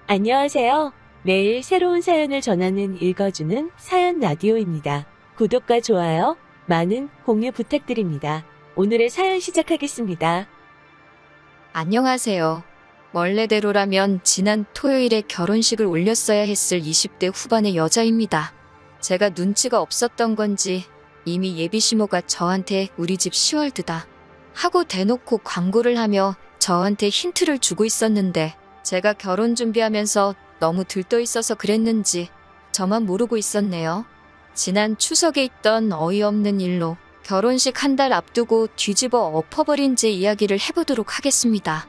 안녕하세요. 매일 새로운 사연을 전하는 읽어주는 사연 라디오입니다. 구독과 좋아요, 많은 공유 부탁드립니다. 오늘의 사연 시작하겠습니다. 안녕하세요. 원래대로라면 지난 토요일에 결혼식을 올렸어야 했을 20대 후반의 여자입니다. 제가 눈치가 없었던 건지 이미 예비시모가 저한테 우리 집 시월드다 하고 대놓고 광고를 하며 저한테 힌트를 주고 있었는데 제가 결혼 준비하면서 너무 들떠 있어서 그랬는지 저만 모르고 있었네요. 지난 추석에 있던 어이없는 일로 결혼식 한 달 앞두고 뒤집어 엎어버린 제 이야기를 해보도록 하겠습니다.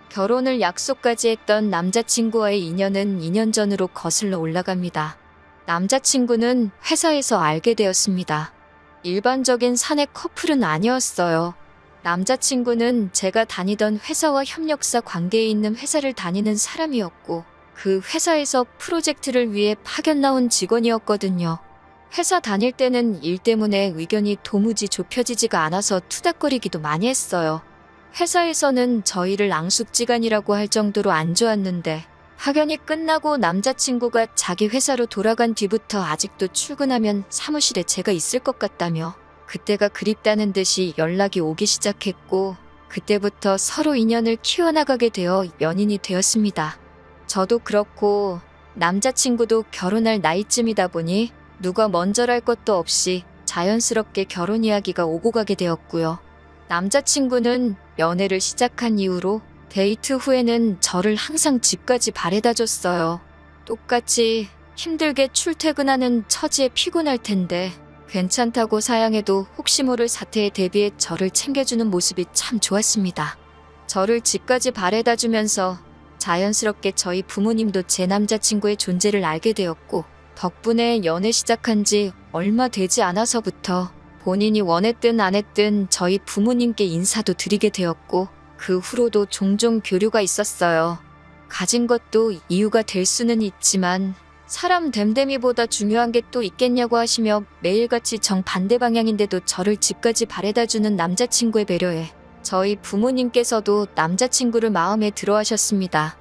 결혼을 약속까지 했던 남자친구와의 인연은 2년 전으로 거슬러 올라갑니다. 남자친구는 회사에서 알게 되었습니다. 일반적인 사내 커플은 아니었어요. 남자친구는 제가 다니던 회사와 협력사 관계에 있는 회사를 다니는 사람이었고 그 회사에서 프로젝트를 위해 파견 나온 직원이었거든요. 회사 다닐 때는 일 때문에 의견이 도무지 좁혀지지가 않아서 투닥거리기도 많이 했어요. 회사에서는 저희를 앙숙지간이라고 할 정도로 안 좋았는데 파견이 끝나고 남자친구가 자기 회사로 돌아간 뒤부터 아직도 출근하면 사무실에 제가 있을 것 같다며 그때가 그립다는 듯이 연락이 오기 시작했고 그때부터 서로 인연을 키워나가게 되어 연인이 되었습니다. 저도 그렇고 남자친구도 결혼할 나이쯤이다 보니 누가 먼저랄 것도 없이 자연스럽게 결혼 이야기가 오고 가게 되었고요. 남자친구는 연애를 시작한 이후로 데이트 후에는 저를 항상 집까지 바래다 줬어요. 똑같이 힘들게 출퇴근하는 처지에 피곤할 텐데 괜찮다고 사양해도 혹시 모를 사태에 대비해 저를 챙겨주는 모습이 참 좋았습니다. 저를 집까지 바래다 주면서 자연스럽게 저희 부모님도 제 남자친구의 존재를 알게 되었고 덕분에 연애 시작한 지 얼마 되지 않아서부터 본인이 원했든 안 했든 저희 부모님께 인사도 드리게 되었고 그 후로도 종종 교류가 있었어요. 가진 것도 이유가 될 수는 있지만 사람 됨됨이보다 중요한 게 또 있겠냐고 하시며 매일같이 정반대 방향인데도 저를 집까지 바래다주는 남자친구의 배려에 저희 부모님께서도 남자친구를 마음에 들어 하셨습니다.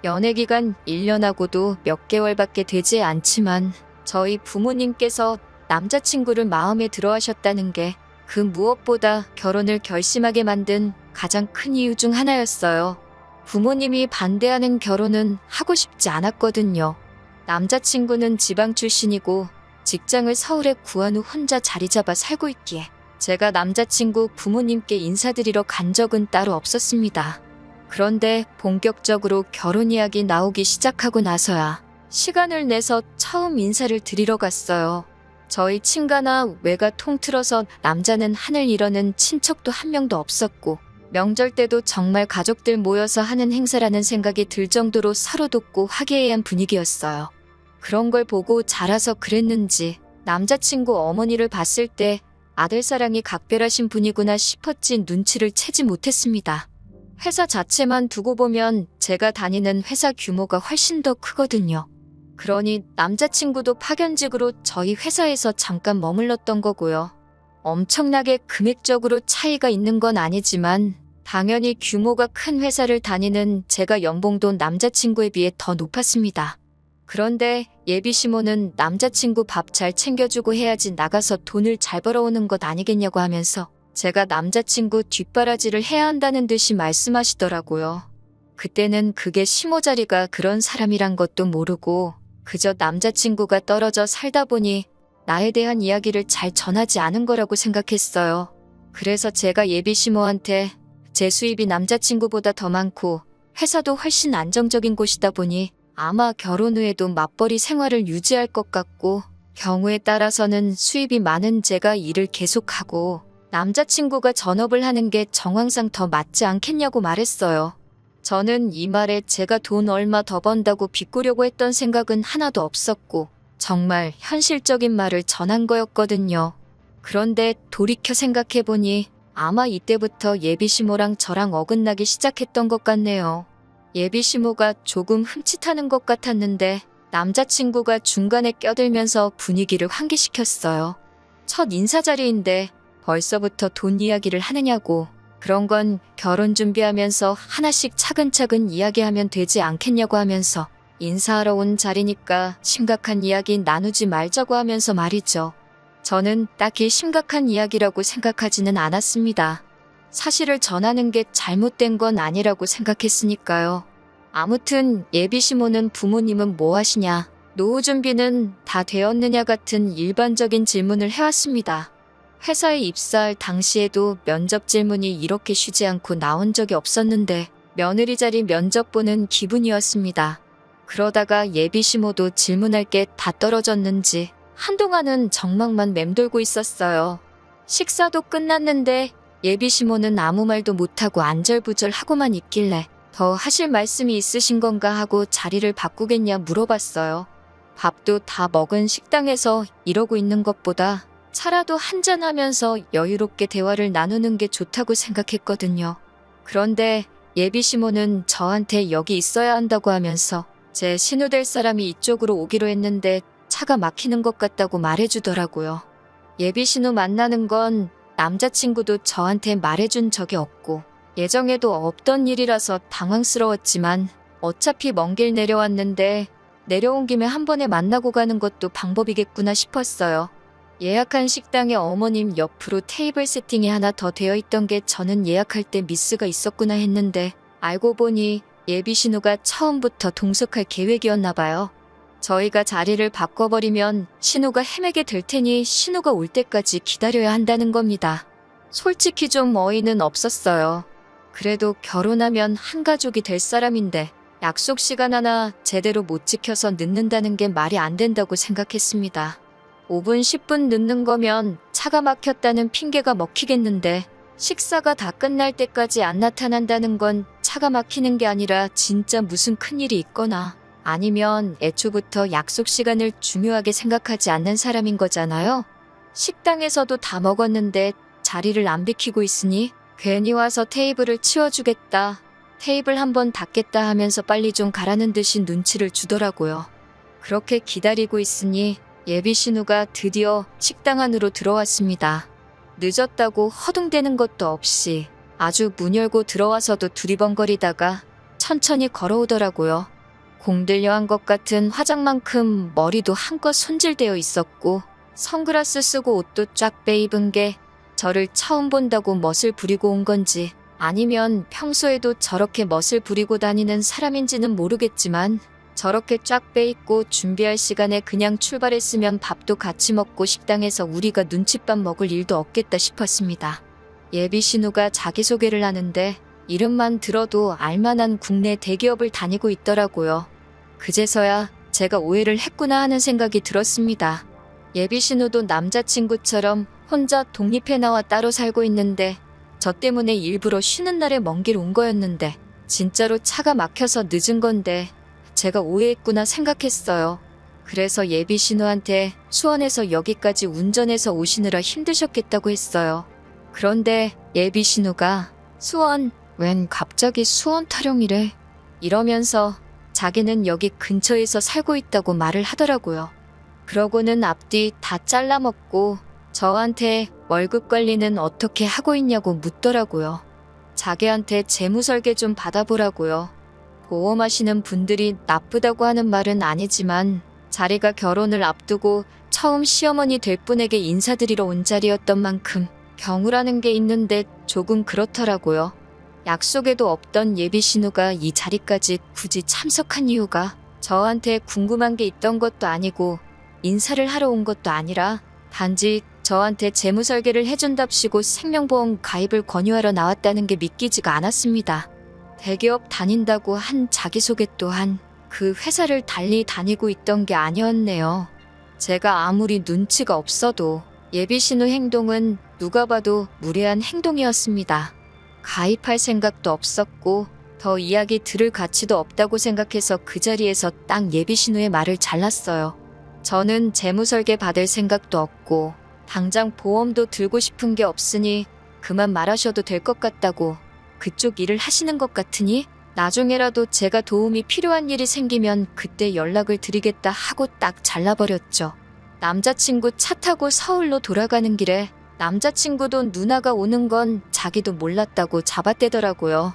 연애기간 1년하고도 몇 개월밖에 되지 않지만 저희 부모님께서 남자친구를 마음에 들어 하셨다는 게 그 무엇보다 결혼을 결심하게 만든 가장 큰 이유 중 하나였어요. 부모님이 반대하는 결혼은 하고 싶지 않았거든요. 남자친구는 지방 출신이고 직장을 서울에 구한 후 혼자 자리 잡아 살고 있기에 제가 남자친구 부모님께 인사드리러 간 적은 따로 없었습니다. 그런데 본격적으로 결혼 이야기 나오기 시작하고 나서야 시간을 내서 처음 인사를 드리러 갔어요. 저희 친가나 외가 통틀어서 남자는 하늘 이러는 친척도 한 명도 없었고 명절 때도 정말 가족들 모여서 하는 행사라는 생각이 들 정도로 서로 돕고 화기애애한 분위기였어요. 그런 걸 보고 자라서 그랬는지 남자친구 어머니를 봤을 때 아들 사랑이 각별하신 분이구나 싶었지 눈치를 채지 못했습니다. 회사 자체만 두고 보면 제가 다니는 회사 규모가 훨씬 더 크거든요. 그러니 남자친구도 파견직으로 저희 회사에서 잠깐 머물렀던 거고요. 엄청나게 금액적으로 차이가 있는 건 아니지만 당연히 규모가 큰 회사를 다니는 제가 연봉도 남자친구에 비해 더 높았습니다. 그런데 예비시모는 남자친구 밥 잘 챙겨주고 해야지 나가서 돈을 잘 벌어오는 것 아니겠냐고 하면서 제가 남자친구 뒷바라지를 해야 한다는 듯이 말씀하시더라고요. 그때는 그게 시모 자리가 그런 사람이란 것도 모르고 그저 남자친구가 떨어져 살다 보니 나에 대한 이야기를 잘 전하지 않은 거라고 생각했어요. 그래서 제가 예비시모한테 제 수입이 남자친구보다 더 많고 회사도 훨씬 안정적인 곳이다 보니 아마 결혼 후에도 맞벌이 생활을 유지할 것 같고 경우에 따라서는 수입이 많은 제가 일을 계속하고 남자친구가 전업을 하는 게 정황상 더 맞지 않겠냐고 말했어요. 저는 이 말에 제가 돈 얼마 더 번다고 비꼬려고 했던 생각은 하나도 없었고 정말 현실적인 말을 전한 거였거든요. 그런데 돌이켜 생각해보니 아마 이때부터 예비시모랑 저랑 어긋나기 시작했던 것 같네요. 예비시모가 조금 흠칫하는 것 같았는데 남자친구가 중간에 껴들면서 분위기를 환기시켰어요. 첫 인사 자리인데 벌써부터 돈 이야기를 하느냐고. 그런 건 결혼 준비하면서 하나씩 차근차근 이야기하면 되지 않겠냐고 하면서 인사하러 온 자리니까 심각한 이야기 나누지 말자고 하면서 말이죠. 저는 딱히 심각한 이야기라고 생각하지는 않았습니다. 사실을 전하는 게 잘못된 건 아니라고 생각했으니까요. 아무튼 예비 시모는 부모님은 뭐 하시냐, 노후 준비는 다 되었느냐 같은 일반적인 질문을 해왔습니다. 회사에 입사할 당시에도 면접 질문이 이렇게 쉬지 않고 나온 적이 없었는데 며느리 자리 면접 보는 기분이었습니다. 그러다가 예비 시모도 질문할 게 다 떨어졌는지 한동안은 정막만 맴돌고 있었어요. 식사도 끝났는데 예비 시모는 아무 말도 못하고 안절부절하고만 있길래 더 하실 말씀이 있으신 건가 하고 자리를 바꾸겠냐 물어봤어요. 밥도 다 먹은 식당에서 이러고 있는 것보다 차라도 한잔하면서 여유롭게 대화를 나누는 게 좋다고 생각했거든요. 그런데 예비 시모는 저한테 여기 있어야 한다고 하면서 제 신우될 사람이 이쪽으로 오기로 했는데 차가 막히는 것 같다고 말해주더라고요. 예비 신우 만나는 건 남자친구도 저한테 말해준 적이 없고 예정에도 없던 일이라서 당황스러웠지만 어차피 먼 길 내려왔는데 내려온 김에 한 번에 만나고 가는 것도 방법이겠구나 싶었어요. 예약한 식당에 어머님 옆으로 테이블 세팅이 하나 더 되어 있던 게 저는 예약할 때 미스가 있었구나 했는데 알고 보니 예비 신우가 처음부터 동석할 계획이었나 봐요. 저희가 자리를 바꿔버리면 신우가 헤매게 될 테니 신우가 올 때까지 기다려야 한다는 겁니다. 솔직히 좀 어이는 없었어요. 그래도 결혼하면 한 가족이 될 사람인데 약속 시간 하나 제대로 못 지켜서 늦는다는 게 말이 안 된다고 생각했습니다. 5분, 10분 늦는 거면 차가 막혔다는 핑계가 먹히겠는데 식사가 다 끝날 때까지 안 나타난다는 건 차가 막히는 게 아니라 진짜 무슨 큰일이 있거나 아니면 애초부터 약속 시간을 중요하게 생각하지 않는 사람인 거잖아요. 식당에서도 다 먹었는데 자리를 안 비키고 있으니 괜히 와서 테이블을 치워주겠다, 테이블 한번 닦겠다 하면서 빨리 좀 가라는 듯이 눈치를 주더라고요. 그렇게 기다리고 있으니 예비 신우가 드디어 식당 안으로 들어왔습니다. 늦었다고 허둥대는 것도 없이 아주 문 열고 들어와서도 두리번거리다가 천천히 걸어오더라고요. 공들여한 것 같은 화장만큼 머리도 한껏 손질되어 있었고 선글라스 쓰고 옷도 쫙 빼입은 게 저를 처음 본다고 멋을 부리고 온 건지 아니면 평소에도 저렇게 멋을 부리고 다니는 사람인지는 모르겠지만 저렇게 쫙 빼입고 준비할 시간에 그냥 출발했으면 밥도 같이 먹고 식당에서 우리가 눈칫밥 먹을 일도 없겠다 싶었습니다. 예비 신우가 자기소개를 하는데 이름만 들어도 알만한 국내 대기업을 다니고 있더라고요. 그제서야 제가 오해를 했구나 하는 생각이 들었습니다. 예비 신우도 남자친구처럼 혼자 독립해 나와 따로 살고 있는데 저 때문에 일부러 쉬는 날에 먼 길 온 거였는데 진짜로 차가 막혀서 늦은 건데 제가 오해했구나 생각했어요. 그래서 예비 신우한테 수원에서 여기까지 운전해서 오시느라 힘드셨겠다고 했어요. 그런데 예비 신우가 수원? 웬 갑자기 수원 타령이래? 이러면서 자기는 여기 근처에서 살고 있다고 말을 하더라고요. 그러고는 앞뒤 다 잘라먹고 저한테 월급 관리는 어떻게 하고 있냐고 묻더라고요. 자기한테 재무설계 좀 받아보라고요. 보험하시는 분들이 나쁘다고 하는 말은 아니지만 자리가 결혼을 앞두고 처음 시어머니 될 분에게 인사드리러 온 자리였던 만큼 경우라는 게 있는데 조금 그렇더라고요. 약속에도 없던 예비 신우가 이 자리까지 굳이 참석한 이유가 저한테 궁금한 게 있던 것도 아니고 인사를 하러 온 것도 아니라 단지 저한테 재무설계를 해준답시고 생명보험 가입을 권유하러 나왔다는 게 믿기지가 않았습니다. 대기업 다닌다고 한 자기소개 또한 그 회사를 달리 다니고 있던 게 아니었네요. 제가 아무리 눈치가 없어도 예비 신우 행동은 누가 봐도 무례한 행동이었습니다. 가입할 생각도 없었고 더 이야기 들을 가치도 없다고 생각해서 그 자리에서 딱 예비 신우의 말을 잘랐어요. 저는 재무설계 받을 생각도 없고 당장 보험도 들고 싶은 게 없으니 그만 말하셔도 될 것 같다고, 그쪽 일을 하시는 것 같으니 나중에라도 제가 도움이 필요한 일이 생기면 그때 연락을 드리겠다 하고 딱 잘라버렸죠. 남자친구 차 타고 서울로 돌아가는 길에 남자친구도 누나가 오는 건 자기도 몰랐다고 잡아떼더라고요.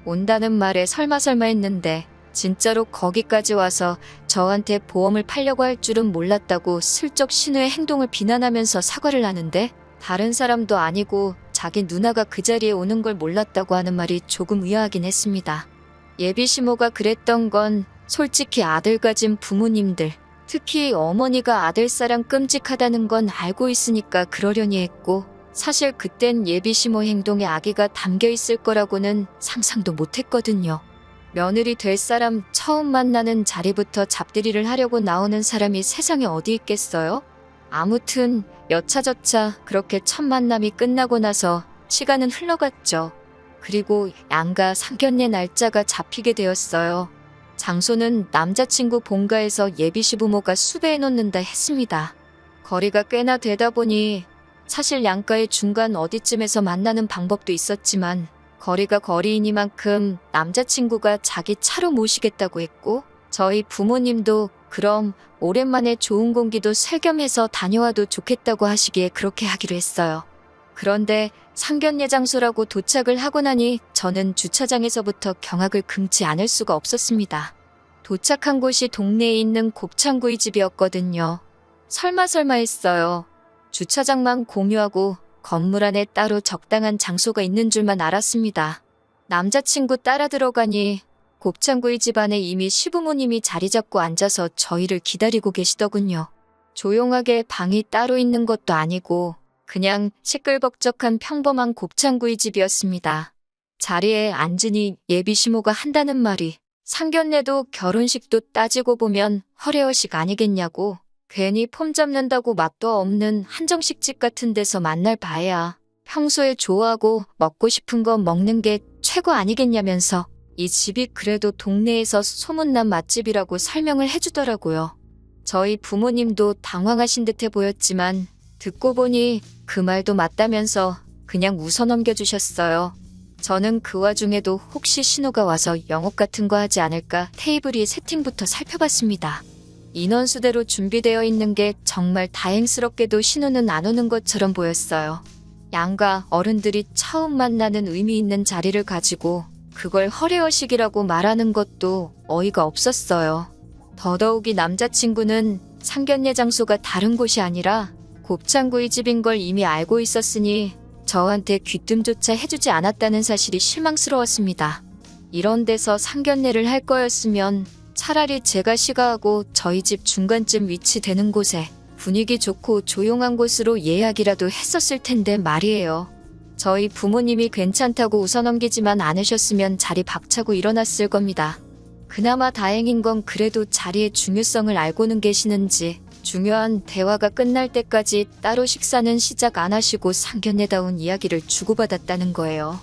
온다는 말에 설마 했는데 진짜로 거기까지 와서 저한테 보험을 팔려고 할 줄은 몰랐다고 슬쩍 신우의 행동을 비난하면서 사과를 하는데, 다른 사람도 아니고 자기 누나가 그 자리에 오는 걸 몰랐다고 하는 말이 조금 의아하긴 했습니다. 예비 시모가 그랬던 건 솔직히 아들 가진 부모님들, 특히 어머니가 아들 사랑 끔찍하다는 건 알고 있으니까 그러려니 했고, 사실 그땐 예비 시모 행동에 악의가 담겨 있을 거라고는 상상도 못했거든요. 며느리 될 사람 처음 만나는 자리부터 잡들이를 하려고 나오는 사람이 세상에 어디 있겠어요? 아무튼 여차저차 그렇게 첫 만남이 끝나고 나서 시간은 흘러갔죠. 그리고 양가 상견례 날짜가 잡히게 되었어요. 장소는 남자친구 본가에서 예비 시부모가 수배해 놓는다 했습니다. 거리가 꽤나 되다 보니 사실 양가의 중간 어디쯤에서 만나는 방법도 있었지만, 거리가 거리이니만큼 남자친구가 자기 차로 모시겠다고 했고, 저희 부모님도 그럼 오랜만에 좋은 공기도 살겸해서 다녀와도 좋겠다고 하시기에 그렇게 하기로 했어요. 그런데 상견례 장소라고 도착을 하고 나니 저는 주차장에서부터 경악을 금치 않을 수가 없었습니다. 도착한 곳이 동네에 있는 곱창구이 집이었거든요. 설마 했어요. 주차장만 공유하고 건물 안에 따로 적당한 장소가 있는 줄만 알았습니다. 남자친구 따라 들어가니 곱창구이 집 안에 이미 시부모님이 자리 잡고 앉아서 저희를 기다리고 계시더군요. 조용하게 방이 따로 있는 것도 아니고 그냥 시끌벅적한 평범한 곱창구이 집이었습니다. 자리에 앉으니 예비 시모가 한다는 말이, 상견례도 결혼식도 따지고 보면 허례허식 아니겠냐고, 괜히 폼 잡는다고 맛도 없는 한정식집 같은 데서 만날 바에야 평소에 좋아하고 먹고 싶은 거 먹는 게 최고 아니겠냐면서 이 집이 그래도 동네에서 소문난 맛집이라고 설명을 해주더라고요. 저희 부모님도 당황하신 듯해 보였지만 듣고 보니 그 말도 맞다면서 그냥 웃어 넘겨주셨어요. 저는 그 와중에도 혹시 신우가 와서 영업 같은 거 하지 않을까 테이블 위 세팅부터 살펴봤습니다. 인원수대로 준비되어 있는 게 정말 다행스럽게도 신우는 안 오는 것처럼 보였어요. 양가 어른들이 처음 만나는 의미 있는 자리를 가지고 그걸 허례허식이라고 말하는 것도 어이가 없었어요. 더더욱이 남자친구는 상견례 장소가 다른 곳이 아니라 곱창구이 집인 걸 이미 알고 있었으니 저한테 귀뜸조차 해주지 않았다는 사실이 실망스러웠습니다. 이런 데서 상견례를 할 거였으면 차라리 제가 시가하고 저희 집 중간쯤 위치되는 곳에 분위기 좋고 조용한 곳으로 예약이라도 했었을 텐데 말이에요. 저희 부모님이 괜찮다고 웃어넘기지만 않으셨으면 자리 박차고 일어났을 겁니다. 그나마 다행인 건 그래도 자리의 중요성을 알고는 계시는지 중요한 대화가 끝날 때까지 따로 식사는 시작 안 하시고 상견례다운 이야기를 주고받았다는 거예요.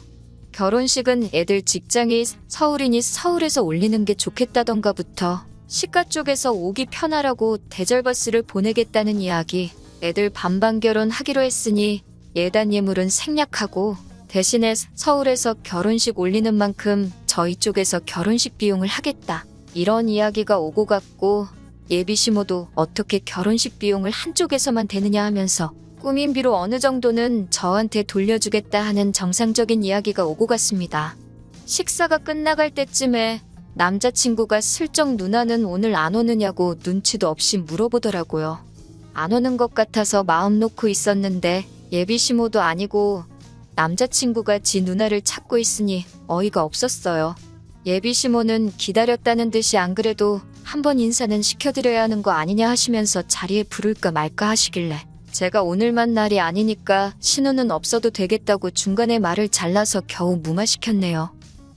결혼식은 애들 직장이 서울이니 서울에서 올리는 게 좋겠다던가부터 시가 쪽에서 오기 편하라고 대절버스를 보내겠다는 이야기, 애들 반반 결혼하기로 했으니 예단 예물은 생략하고 대신에 서울에서 결혼식 올리는 만큼 저희 쪽에서 결혼식 비용을 하겠다, 이런 이야기가 오고 갔고, 예비 시모도 어떻게 결혼식 비용을 한쪽에서만 대느냐 하면서 꾸민비로 어느 정도는 저한테 돌려주겠다 하는 정상적인 이야기가 오고 갔습니다. 식사가 끝나갈 때쯤에 남자친구가 슬쩍 누나는 오늘 안 오느냐고 눈치도 없이 물어보더라고요. 안 오는 것 같아서 마음 놓고 있었는데 예비 시모도 아니고 남자친구가 지 누나를 찾고 있으니 어이가 없었어요. 예비 시모는 기다렸다는 듯이 안 그래도 한번 인사는 시켜드려야 하는 거 아니냐 하시면서 자리에 부를까 말까 하시길래 제가 오늘만 날이 아니니까 신우는 없어도 되겠다고 중간에 말을 잘라서 겨우 무마시켰네요.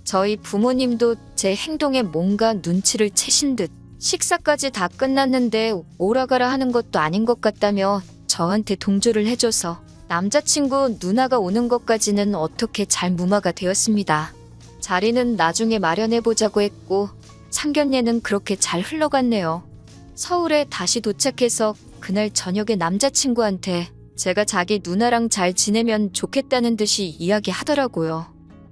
저희 부모님도 제 행동에 뭔가 눈치를 채신 듯 식사까지 다 끝났는데 오라가라 하는 것도 아닌 것 같다며 저한테 동조를 해줘서 남자친구 누나가 오는 것까지는 어떻게 잘 무마가 되었습니다. 자리는 나중에 마련해보자고 했고 상견례는 그렇게 잘 흘러갔네요. 서울에 다시 도착해서 그날 저녁에 남자친구한테 제가 자기 누나랑 잘 지내면 좋겠다는 듯이 이야기하더라고요.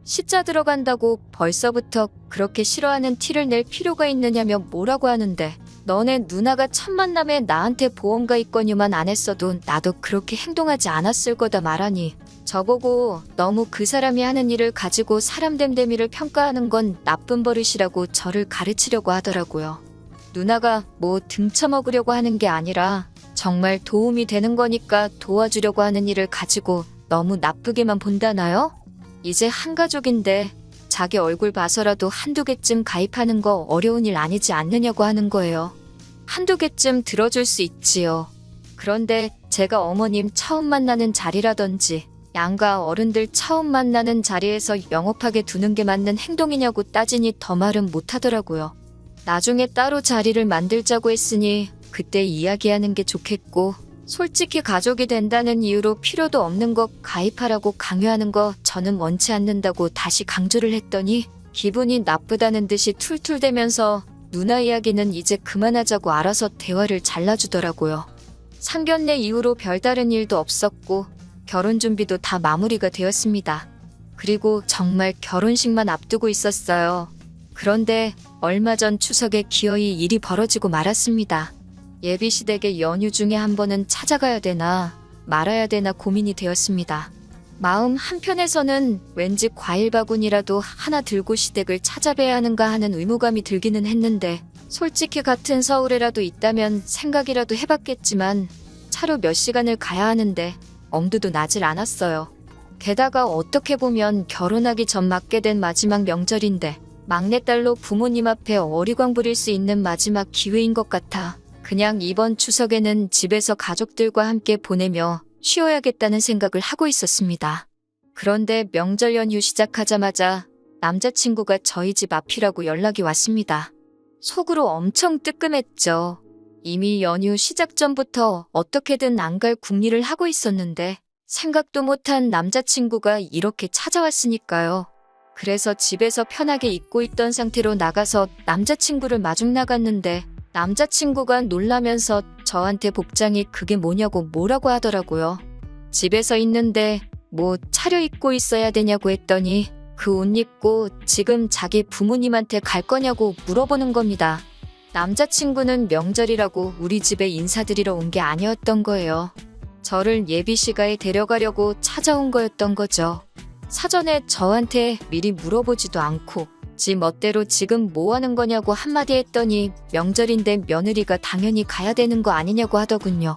시자 들어간다고 벌써부터 그렇게 싫어하는 티를 낼 필요가 있느냐며 뭐라고 하는데, 너네 누나가 첫 만남에 나한테 보험가 있거니만 안 했어도 나도 그렇게 행동하지 않았을 거다 말하니 저보고 너무 그 사람이 하는 일을 가지고 사람 됨됨이를 평가하는 건 나쁜 버릇이라고 저를 가르치려고 하더라고요. 누나가 뭐 등쳐먹으려고 하는 게 아니라 정말 도움이 되는 거니까 도와주려고 하는 일을 가지고 너무 나쁘게만 본다나요? 이제 한 가족인데 자기 얼굴 봐서라도 한두 개쯤 가입하는 거 어려운 일 아니지 않느냐고 하는 거예요. 한두 개쯤 들어줄 수 있지요. 그런데 제가 어머님 처음 만나는 자리라든지 양가 어른들 처음 만나는 자리에서 영업하게 두는 게 맞는 행동이냐고 따지니 더 말은 못하더라고요. 나중에 따로 자리를 만들자고 했으니 그때 이야기하는 게 좋겠고, 솔직히 가족이 된다는 이유로 필요도 없는 거 가입하라고 강요하는 거 저는 원치 않는다고 다시 강조를 했더니 기분이 나쁘다는 듯이 툴툴대면서 누나 이야기는 이제 그만하자고 알아서 대화를 잘라주더라고요. 상견례 이후로 별다른 일도 없었고 결혼 준비도 다 마무리가 되었습니다. 그리고 정말 결혼식만 앞두고 있었어요. 그런데 얼마 전 추석에 기어이 일이 벌어지고 말았습니다. 예비시댁의 연휴 중에 한 번은 찾아가야 되나 말아야 되나 고민이 되었습니다. 마음 한편에서는 왠지 과일 바구니라도 하나 들고 시댁을 찾아뵈야 하는가 하는 의무감이 들기는 했는데, 솔직히 같은 서울에라도 있다면 생각이라도 해봤겠지만 차로 몇 시간을 가야 하는데 엄두도 나질 않았어요. 게다가 어떻게 보면 결혼하기 전 맞게 된 마지막 명절인데 막내딸로 부모님 앞에 어리광 부릴 수 있는 마지막 기회인 것 같아 그냥 이번 추석에는 집에서 가족들과 함께 보내며 쉬어야겠다는 생각을 하고 있었습니다. 그런데 명절 연휴 시작하자마자 남자친구가 저희 집 앞이라고 연락이 왔습니다. 속으로 엄청 뜨끔했죠. 이미 연휴 시작 전부터 어떻게든 안 갈 궁리를 하고 있었는데 생각도 못한 남자친구가 이렇게 찾아왔으니까요. 그래서 집에서 편하게 있고 있던 상태로 나가서 남자친구를 마중 나갔는데 남자친구가 놀라면서 저한테 복장이 그게 뭐냐고 뭐라고 하더라고요. 집에서 있는데 뭐 차려입고 있어야 되냐고 했더니 그 옷 입고 지금 자기 부모님한테 갈 거냐고 물어보는 겁니다. 남자친구는 명절이라고 우리 집에 인사드리러 온 게 아니었던 거예요. 저를 예비시가에 데려가려고 찾아온 거였던 거죠. 사전에 저한테 미리 물어보지도 않고 지 멋대로 지금 뭐 하는 거냐고 한마디 했더니 명절인데 며느리가 당연히 가야 되는 거 아니냐고 하더군요.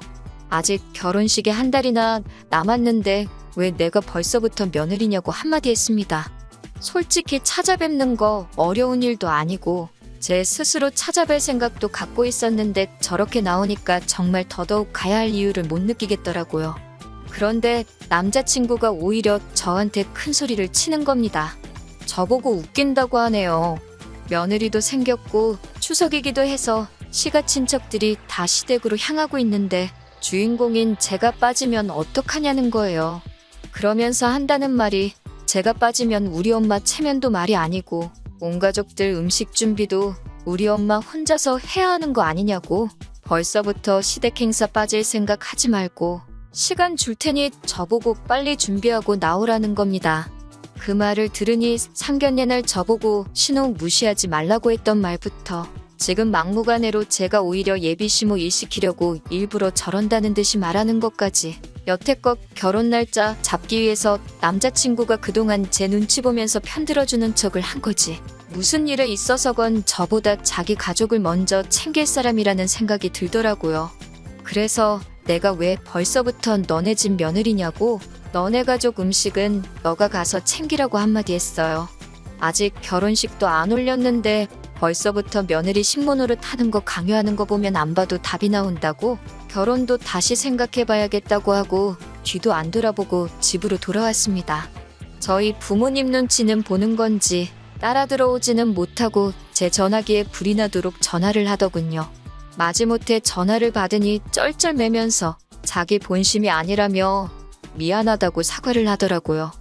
아직 결혼식에 한 달이나 남았는데 왜 내가 벌써부터 며느리냐고 한마디 했습니다. 솔직히 찾아뵙는 거 어려운 일도 아니고 제 스스로 찾아뵐 생각도 갖고 있었는데 저렇게 나오니까 정말 더더욱 가야 할 이유를 못 느끼겠더라고요. 그런데 남자친구가 오히려 저한테 큰 소리를 치는 겁니다. 저보고 웃긴다고 하네요. 며느리도 생겼고 추석이기도 해서 시가 친척들이 다 시댁으로 향하고 있는데 주인공인 제가 빠지면 어떡하냐는 거예요. 그러면서 한다는 말이 제가 빠지면 우리 엄마 체면도 말이 아니고 온 가족들 음식 준비도 우리 엄마 혼자서 해야 하는 거 아니냐고. 벌써부터 시댁 행사 빠질 생각 하지 말고 시간 줄 테니 저보고 빨리 준비하고 나오라는 겁니다. 그 말을 들으니 상견례 날 저보고 신혼 무시하지 말라고 했던 말부터 지금 막무가내로 제가 오히려 예비시모 일 시키려고 일부러 저런다는 듯이 말하는 것까지, 여태껏 결혼 날짜 잡기 위해서 남자친구가 그동안 제 눈치 보면서 편들어주는 척을 한 거지. 무슨 일에 있어서건 저보다 자기 가족을 먼저 챙길 사람이라는 생각이 들더라고요. 그래서 내가 왜 벌써부터 너네 집 며느리냐고, 너네 가족 음식은 너가 가서 챙기라고 한마디 했어요. 아직 결혼식도 안 올렸는데 벌써부터 며느리 신문으로 타는 거 강요하는 거 보면 안 봐도 답이 나온다고, 결혼도 다시 생각해봐야겠다고 하고 뒤도 안 돌아보고 집으로 돌아왔습니다. 저희 부모님 눈치는 보는 건지 따라 들어오지는 못하고 제 전화기에 불이 나도록 전화를 하더군요. 마지못해 전화를 받으니 쩔쩔매면서 자기 본심이 아니라며 미안하다고 사과를 하더라고요.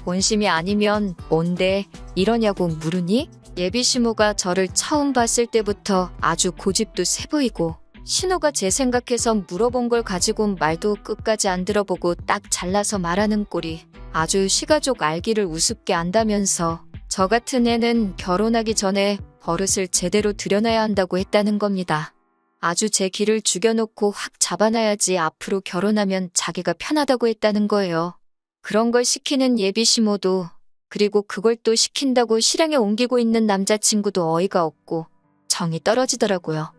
본심이 아니면 뭔데 이러냐고 물으니 예비시모가 저를 처음 봤을 때부터 아주 고집도 세 보이고, 신호가 제 생각해서 물어본 걸 가지고 말도 끝까지 안 들어보고 딱 잘라서 말하는 꼴이 아주 시가족 알기를 우습게 안다면서 저 같은 애는 결혼하기 전에 버릇을 제대로 들여놔야 한다고 했다는 겁니다. 아주 제 길을 죽여놓고 확 잡아놔야지 앞으로 결혼하면 자기가 편하다고 했다는 거예요. 그런 걸 시키는 예비 시모도, 그리고 그걸 또 시킨다고 실행에 옮기고 있는 남자친구도 어이가 없고 정이 떨어지더라고요.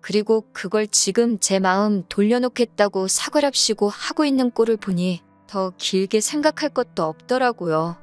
그리고 그걸 지금 제 마음 돌려놓겠다고 사과랍시고 하고 있는 꼴을 보니 더 길게 생각할 것도 없더라고요.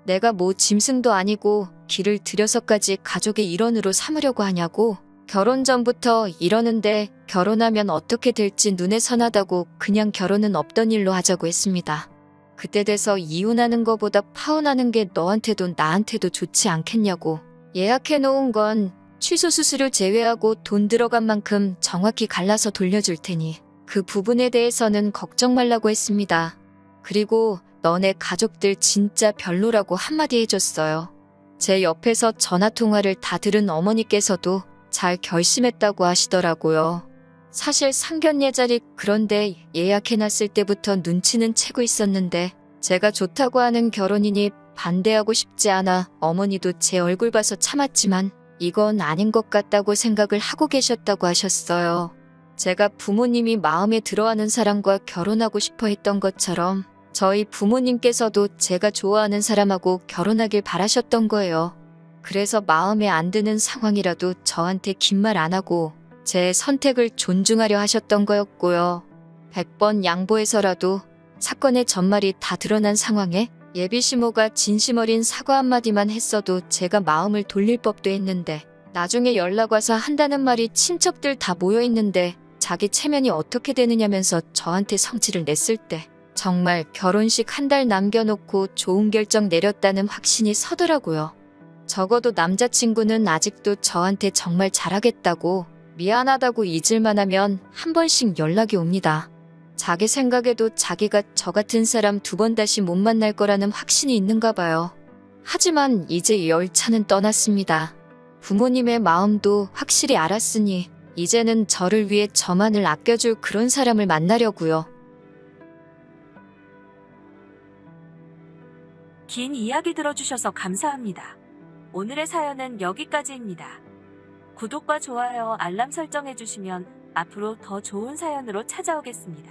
내가 뭐 짐승도 아니고 길을 들여서까지 가족의 일원으로 삼으려고 하냐고. 결혼 전부터 이러는데 결혼하면 어떻게 될지 눈에 선하다고 그냥 결혼은 없던 일로 하자고 했습니다. 그때 돼서 이혼하는 거보다 파혼하는 게 너한테도 나한테도 좋지 않겠냐고. 예약해 놓은 건 취소 수수료 제외하고 돈 들어간 만큼 정확히 갈라서 돌려줄 테니 그 부분에 대해서는 걱정 말라고 했습니다. 그리고 너네 가족들 진짜 별로라고 한마디 해줬어요. 제 옆에서 전화통화를 다 들은 어머니께서도 잘 결심했다고 하시더라고요. 사실 상견례 자리 그런데 예약해놨을 때부터 눈치는 채고 있었는데 제가 좋다고 하는 결혼이니 반대하고 싶지 않아 어머니도 제 얼굴 봐서 참았지만 이건 아닌 것 같다고 생각을 하고 계셨다고 하셨어요. 제가 부모님이 마음에 들어하는 사람과 결혼하고 싶어 했던 것처럼 저희 부모님께서도 제가 좋아하는 사람하고 결혼하길 바라셨던 거예요. 그래서 마음에 안 드는 상황이라도 저한테 긴 말 안 하고 제 선택을 존중하려 하셨던 거였고요. 100번 양보해서라도 사건의 전말이 다 드러난 상황에 예비 시모가 진심 어린 사과 한마디만 했어도 제가 마음을 돌릴 법도 했는데 나중에 연락 와서 한다는 말이 친척들 다 모여있는데 자기 체면이 어떻게 되느냐면서 저한테 성질을 냈을 때 정말 결혼식 한 달 남겨놓고 좋은 결정 내렸다는 확신이 서더라고요. 적어도 남자친구는 아직도 저한테 정말 잘하겠다고 미안하다고 잊을만 하면 한 번씩 연락이 옵니다. 자기 생각에도 자기가 저 같은 사람 2번 다시 못 만날 거라는 확신이 있는가 봐요. 하지만 이제 열차는 떠났습니다. 부모님의 마음도 확실히 알았으니 이제는 저를 위해 저만을 아껴줄 그런 사람을 만나려고요. 긴 이야기 들어주셔서 감사합니다. 오늘의 사연은 여기까지입니다. 구독과 좋아요, 알람 설정해주시면 앞으로 더 좋은 사연으로 찾아오겠습니다.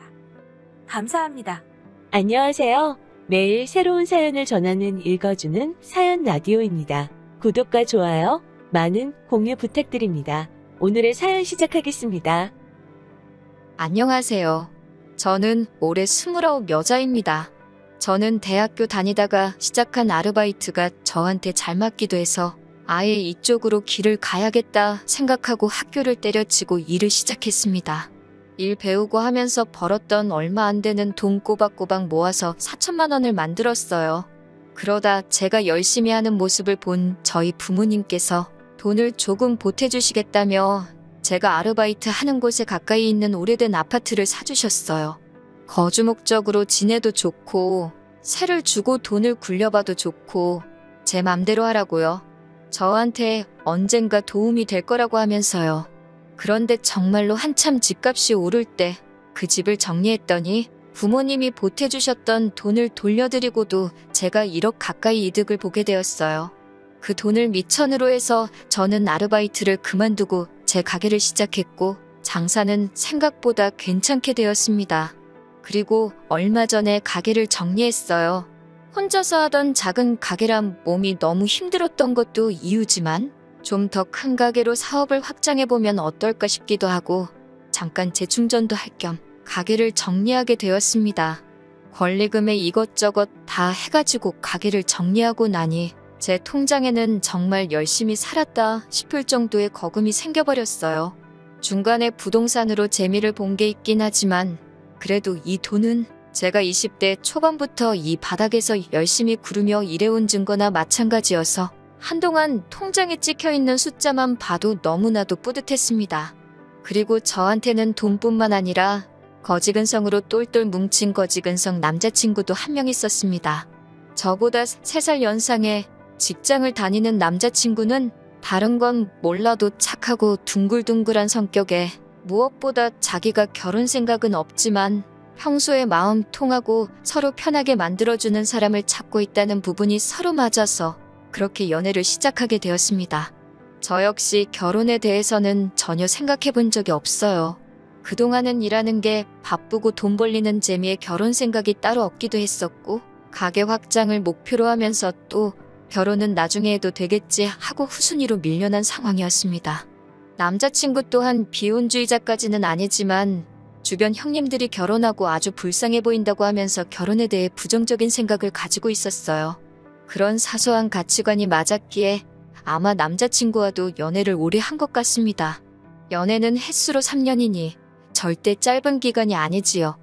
감사합니다. 안녕하세요. 매일 새로운 사연을 전하는 읽어주는 사연 라디오입니다. 구독과 좋아요, 많은 공유 부탁드립니다. 오늘의 사연 시작하겠습니다. 안녕하세요. 저는 올해 29 여자입니다. 저는 대학교 다니다가 시작한 아르바이트가 저한테 잘 맞기도 해서 아예 이쪽으로 길을 가야겠다 생각하고 학교를 때려치고 일을 시작했습니다. 일 배우고 하면서 벌었던 얼마 안 되는 돈 꼬박꼬박 모아서 4천만 원을 만들었어요. 그러다 제가 열심히 하는 모습을 본 저희 부모님께서 돈을 조금 보태주시겠다며 제가 아르바이트 하는 곳에 가까이 있는 오래된 아파트를 사주셨어요. 거주 목적으로 지내도 좋고 세를 주고 돈을 굴려봐도 좋고 제 맘대로 하라고요. 저한테 언젠가 도움이 될 거라고 하면서요. 그런데 정말로 한참 집값이 오를 때 그 집을 정리했더니 부모님이 보태주셨던 돈을 돌려드리고도 제가 1억 가까이 이득을 보게 되었어요. 그 돈을 미천으로 해서 저는 아르바이트를 그만두고 제 가게를 시작했고 장사는 생각보다 괜찮게 되었습니다. 그리고 얼마 전에 가게를 정리했어요. 혼자서 하던 작은 가게란 몸이 너무 힘들었던 것도 이유지만 좀 더 큰 가게로 사업을 확장해보면 어떨까 싶기도 하고 잠깐 재충전도 할 겸 가게를 정리하게 되었습니다. 권리금에 이것저것 다 해가지고 가게를 정리하고 나니 제 통장에는 정말 열심히 살았다 싶을 정도의 거금이 생겨버렸어요. 중간에 부동산으로 재미를 본 게 있긴 하지만 그래도 이 돈은 제가 20대 초반부터 이 바닥에서 열심히 구르며 일해온 증거나 마찬가지여서 한동안 통장에 찍혀있는 숫자만 봐도 너무나도 뿌듯했습니다. 그리고 저한테는 돈뿐만 아니라 거지근성으로 똘똘 뭉친 거지근성 남자친구도 한 명 있었습니다. 저보다 3살 연상의 직장을 다니는 남자친구는 다른 건 몰라도 착하고 둥글둥글한 성격에 무엇보다 자기가 결혼 생각은 없지만 평소에 마음 통하고 서로 편하게 만들어주는 사람을 찾고 있다는 부분이 서로 맞아서 그렇게 연애를 시작하게 되었습니다. 저 역시 결혼에 대해서는 전혀 생각해 본 적이 없어요. 그동안은 일하는 게 바쁘고 돈 벌리는 재미에 결혼 생각이 따로 없기도 했었고 가게 확장을 목표로 하면서 또 결혼은 나중에 해도 되겠지 하고 후순위로 밀려난 상황이었습니다. 남자친구 또한 비혼주의자까지는 아니지만 주변 형님들이 결혼하고 아주 불쌍해 보인다고 하면서 결혼에 대해 부정적인 생각을 가지고 있었어요. 그런 사소한 가치관이 맞았기에 아마 남자친구와도 연애를 오래 한 것 같습니다. 연애는 횟수로 3년이니 절대 짧은 기간이 아니지요.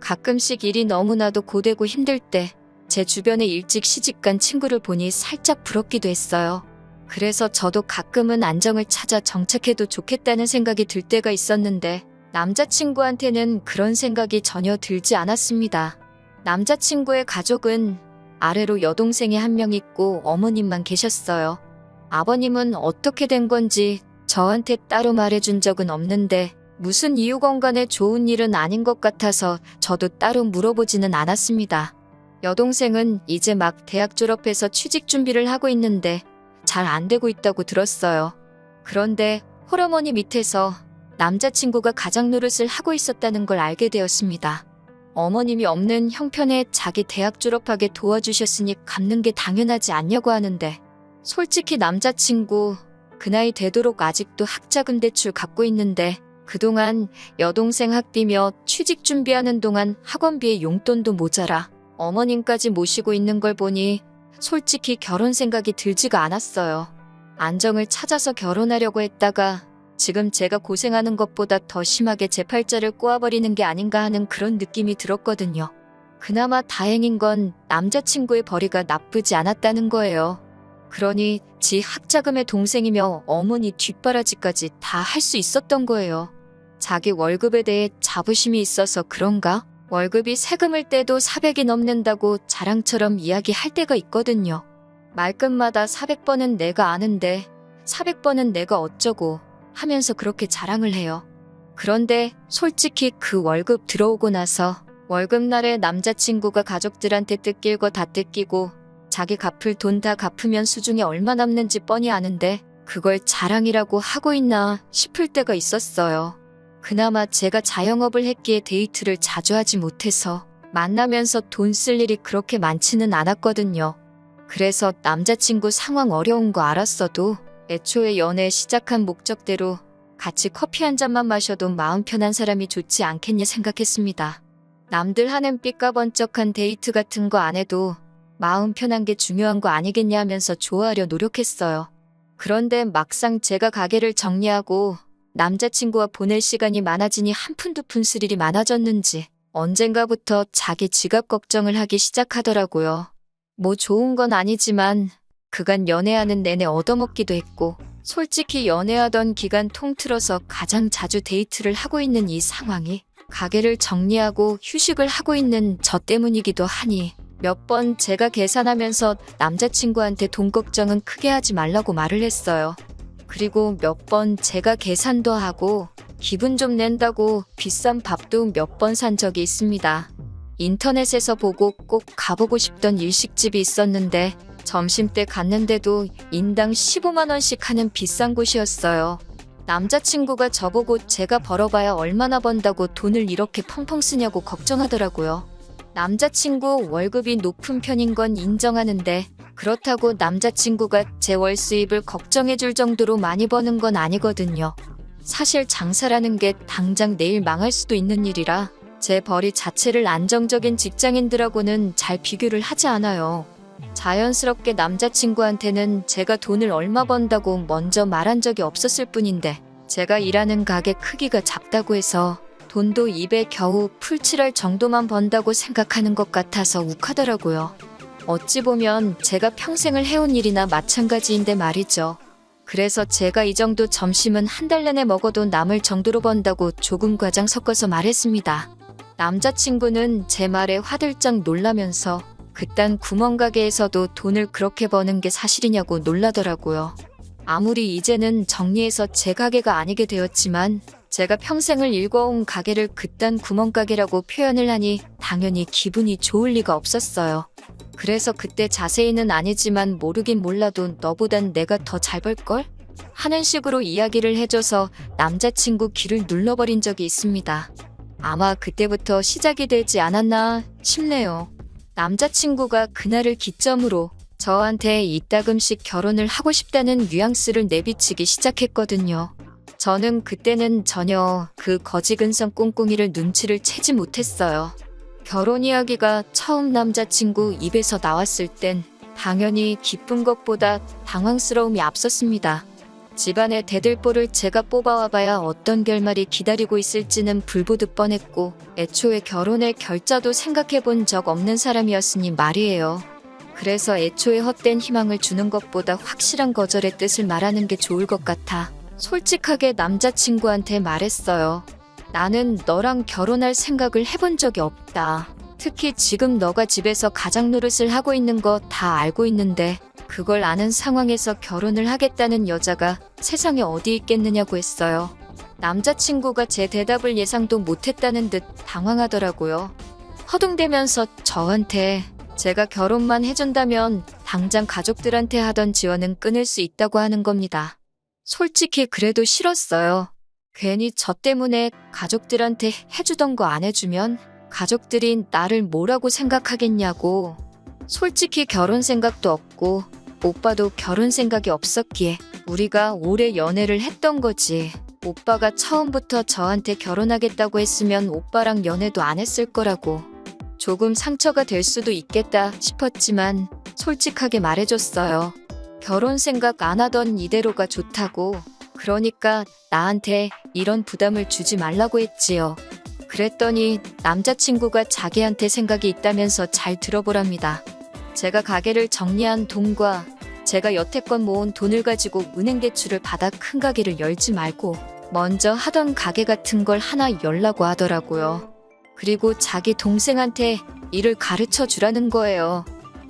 가끔씩 일이 너무나도 고되고 힘들 때 제 주변에 일찍 시집간 친구를 보니 살짝 부럽기도 했어요. 그래서 저도 가끔은 안정을 찾아 정착해도 좋겠다는 생각이 들 때가 있었는데 남자친구한테는 그런 생각이 전혀 들지 않았습니다. 남자친구의 가족은 아래로 여동생이 한 명 있고 어머님만 계셨어요. 아버님은 어떻게 된 건지 저한테 따로 말해준 적은 없는데 무슨 이유건 간에 좋은 일은 아닌 것 같아서 저도 따로 물어보지는 않았습니다. 여동생은 이제 막 대학 졸업해서 취직 준비를 하고 있는데 잘 안 되고 있다고 들었어요. 그런데 홀어머니 밑에서 남자친구가 가장 노릇을 하고 있었다는 걸 알게 되었습니다. 어머님이 없는 형편에 자기 대학 졸업하게 도와주셨으니 갚는 게 당연하지 않냐고 하는데 솔직히 남자친구 그 나이 되도록 아직도 학자금 대출 갚고 있는데 그동안 여동생 학비며 취직 준비하는 동안 학원비에 용돈도 모자라 어머님까지 모시고 있는 걸 보니 솔직히 결혼 생각이 들지가 않았어요. 안정을 찾아서 결혼하려고 했다가 지금 제가 고생하는 것보다 더 심하게 제 팔자를 꼬아버리는 게 아닌가 하는 그런 느낌이 들었거든요. 그나마 다행인 건 남자친구의 벌이가 나쁘지 않았다는 거예요. 그러니 지 학자금의 동생이며 어머니 뒷바라지까지 다 할 수 있었던 거예요. 자기 월급에 대해 자부심이 있어서 그런가? 월급이 세금을 떼도 400이 넘는다고 자랑처럼 이야기할 때가 있거든요. 말끝마다 400번은 내가 아는데 400번은 내가 어쩌고 하면서 그렇게 자랑을 해요. 그런데 솔직히 그 월급 들어오고 나서 월급날에 남자친구가 가족들한테 뜯길 거 다 뜯기고 자기 갚을 돈 다 갚으면 수중에 얼마 남는지 뻔히 아는데 그걸 자랑이라고 하고 있나 싶을 때가 있었어요. 그나마 제가 자영업을 했기에 데이트를 자주 하지 못해서 만나면서 돈 쓸 일이 그렇게 많지는 않았거든요. 그래서 남자친구 상황 어려운 거 알았어도 애초에 연애 시작한 목적대로 같이 커피 한 잔만 마셔도 마음 편한 사람이 좋지 않겠냐 생각했습니다. 남들 하는 삐까번쩍한 데이트 같은 거 안 해도 마음 편한 게 중요한 거 아니겠냐 하면서 좋아하려 노력했어요. 그런데 막상 제가 가게를 정리하고 남자친구와 보낼 시간이 많아지니 한 푼 두 푼 쓸 일이 많아졌는지 언젠가부터 자기 지갑 걱정을 하기 시작하더라고요. 뭐 좋은 건 아니지만 그간 연애하는 내내 얻어먹기도 했고 솔직히 연애하던 기간 통틀어서 가장 자주 데이트를 하고 있는 이 상황이 가게를 정리하고 휴식을 하고 있는 저 때문이기도 하니 몇 번 제가 계산하면서 남자친구한테 돈 걱정은 크게 하지 말라고 말을 했어요. 그리고 몇 번 제가 계산도 하고 기분 좀 낸다고 비싼 밥도 몇 번 산 적이 있습니다. 인터넷에서 보고 꼭 가보고 싶던 일식집이 있었는데 점심때 갔는데도 인당 15만 원씩 하는 비싼 곳이었어요. 남자친구가 저보고 제가 벌어봐야 얼마나 번다고 돈을 이렇게 펑펑 쓰냐고 걱정하더라고요. 남자친구 월급이 높은 편인 건 인정하는데 그렇다고 남자친구가 제 월 수입을 걱정해줄 정도로 많이 버는 건 아니거든요. 사실 장사라는 게 당장 내일 망할 수도 있는 일이라 제 벌이 자체를 안정적인 직장인들하고는 잘 비교를 하지 않아요. 자연스럽게 남자친구한테는 제가 돈을 얼마 번다고 먼저 말한 적이 없었을 뿐인데 제가 일하는 가게 크기가 작다고 해서 돈도 입에 겨우 풀칠할 정도만 번다고 생각하는 것 같아서 욱하더라고요. 어찌 보면 제가 평생을 해온 일이나 마찬가지인데 말이죠. 그래서 제가 이 정도 점심은 한 달 내내 먹어도 남을 정도로 번다고 조금 과장 섞어서 말했습니다. 남자친구는 제 말에 화들짝 놀라면서 그딴 구멍가게에서도 돈을 그렇게 버는 게 사실이냐고 놀라더라고요. 아무리 이제는 정리해서 제 가게가 아니게 되었지만 제가 평생을 일궈온 가게를 그딴 구멍가게라고 표현을 하니 당연히 기분이 좋을 리가 없었어요. 그래서 그때 자세히는 아니지만 모르긴 몰라도 너보단 내가 더 잘 벌걸? 하는 식으로 이야기를 해줘서 남자친구 귀를 눌러버린 적이 있습니다. 아마 그때부터 시작이 되지 않았나 싶네요. 남자친구가 그날을 기점으로 저한테 이따금씩 결혼을 하고 싶다는 뉘앙스를 내비치기 시작했거든요. 저는 그때는 전혀 그 거지근성 꿍꿍이를 눈치를 채지 못했어요. 결혼 이야기가 처음 남자친구 입에서 나왔을 땐 당연히 기쁜 것보다 당황스러움이 앞섰습니다. 집안의 대들보를 제가 뽑아와봐야 어떤 결말이 기다리고 있을지는 불보듯 뻔했고 애초에 결혼의 결자도 생각해본 적 없는 사람이었으니 말이에요. 그래서 애초에 헛된 희망을 주는 것보다 확실한 거절의 뜻을 말하는 게 좋을 것 같아 솔직하게 남자친구한테 말했어요. 나는 너랑 결혼할 생각을 해본 적이 없다. 특히 지금 너가 집에서 가장 노릇을 하고 있는 거 다 알고 있는데 그걸 아는 상황에서 결혼을 하겠다는 여자가 세상에 어디 있겠느냐고 했어요. 남자친구가 제 대답을 예상도 못했다는 듯 당황하더라고요. 허둥대면서 저한테 제가 결혼만 해준다면 당장 가족들한테 하던 지원은 끊을 수 있다고 하는 겁니다. 솔직히 그래도 싫었어요. 괜히 저 때문에 가족들한테 해주던 거 안 해주면 가족들이 나를 뭐라고 생각하겠냐고. 솔직히 결혼 생각도 없고 오빠도 결혼 생각이 없었기에 우리가 오래 연애를 했던 거지. 오빠가 처음부터 저한테 결혼하겠다고 했으면 오빠랑 연애도 안 했을 거라고. 조금 상처가 될 수도 있겠다 싶었지만 솔직하게 말해줬어요. 결혼 생각 안 하던 이대로가 좋다고. 그러니까 나한테 이런 부담을 주지 말라고 했지요. 그랬더니 남자친구가 자기한테 생각이 있다면서 잘 들어보랍니다. 제가 가게를 정리한 돈과 제가 여태껏 모은 돈을 가지고 은행 대출을 받아 큰 가게를 열지 말고 먼저 하던 가게 같은 걸 하나 열라고 하더라고요. 그리고 자기 동생한테 일을 가르쳐 주라는 거예요.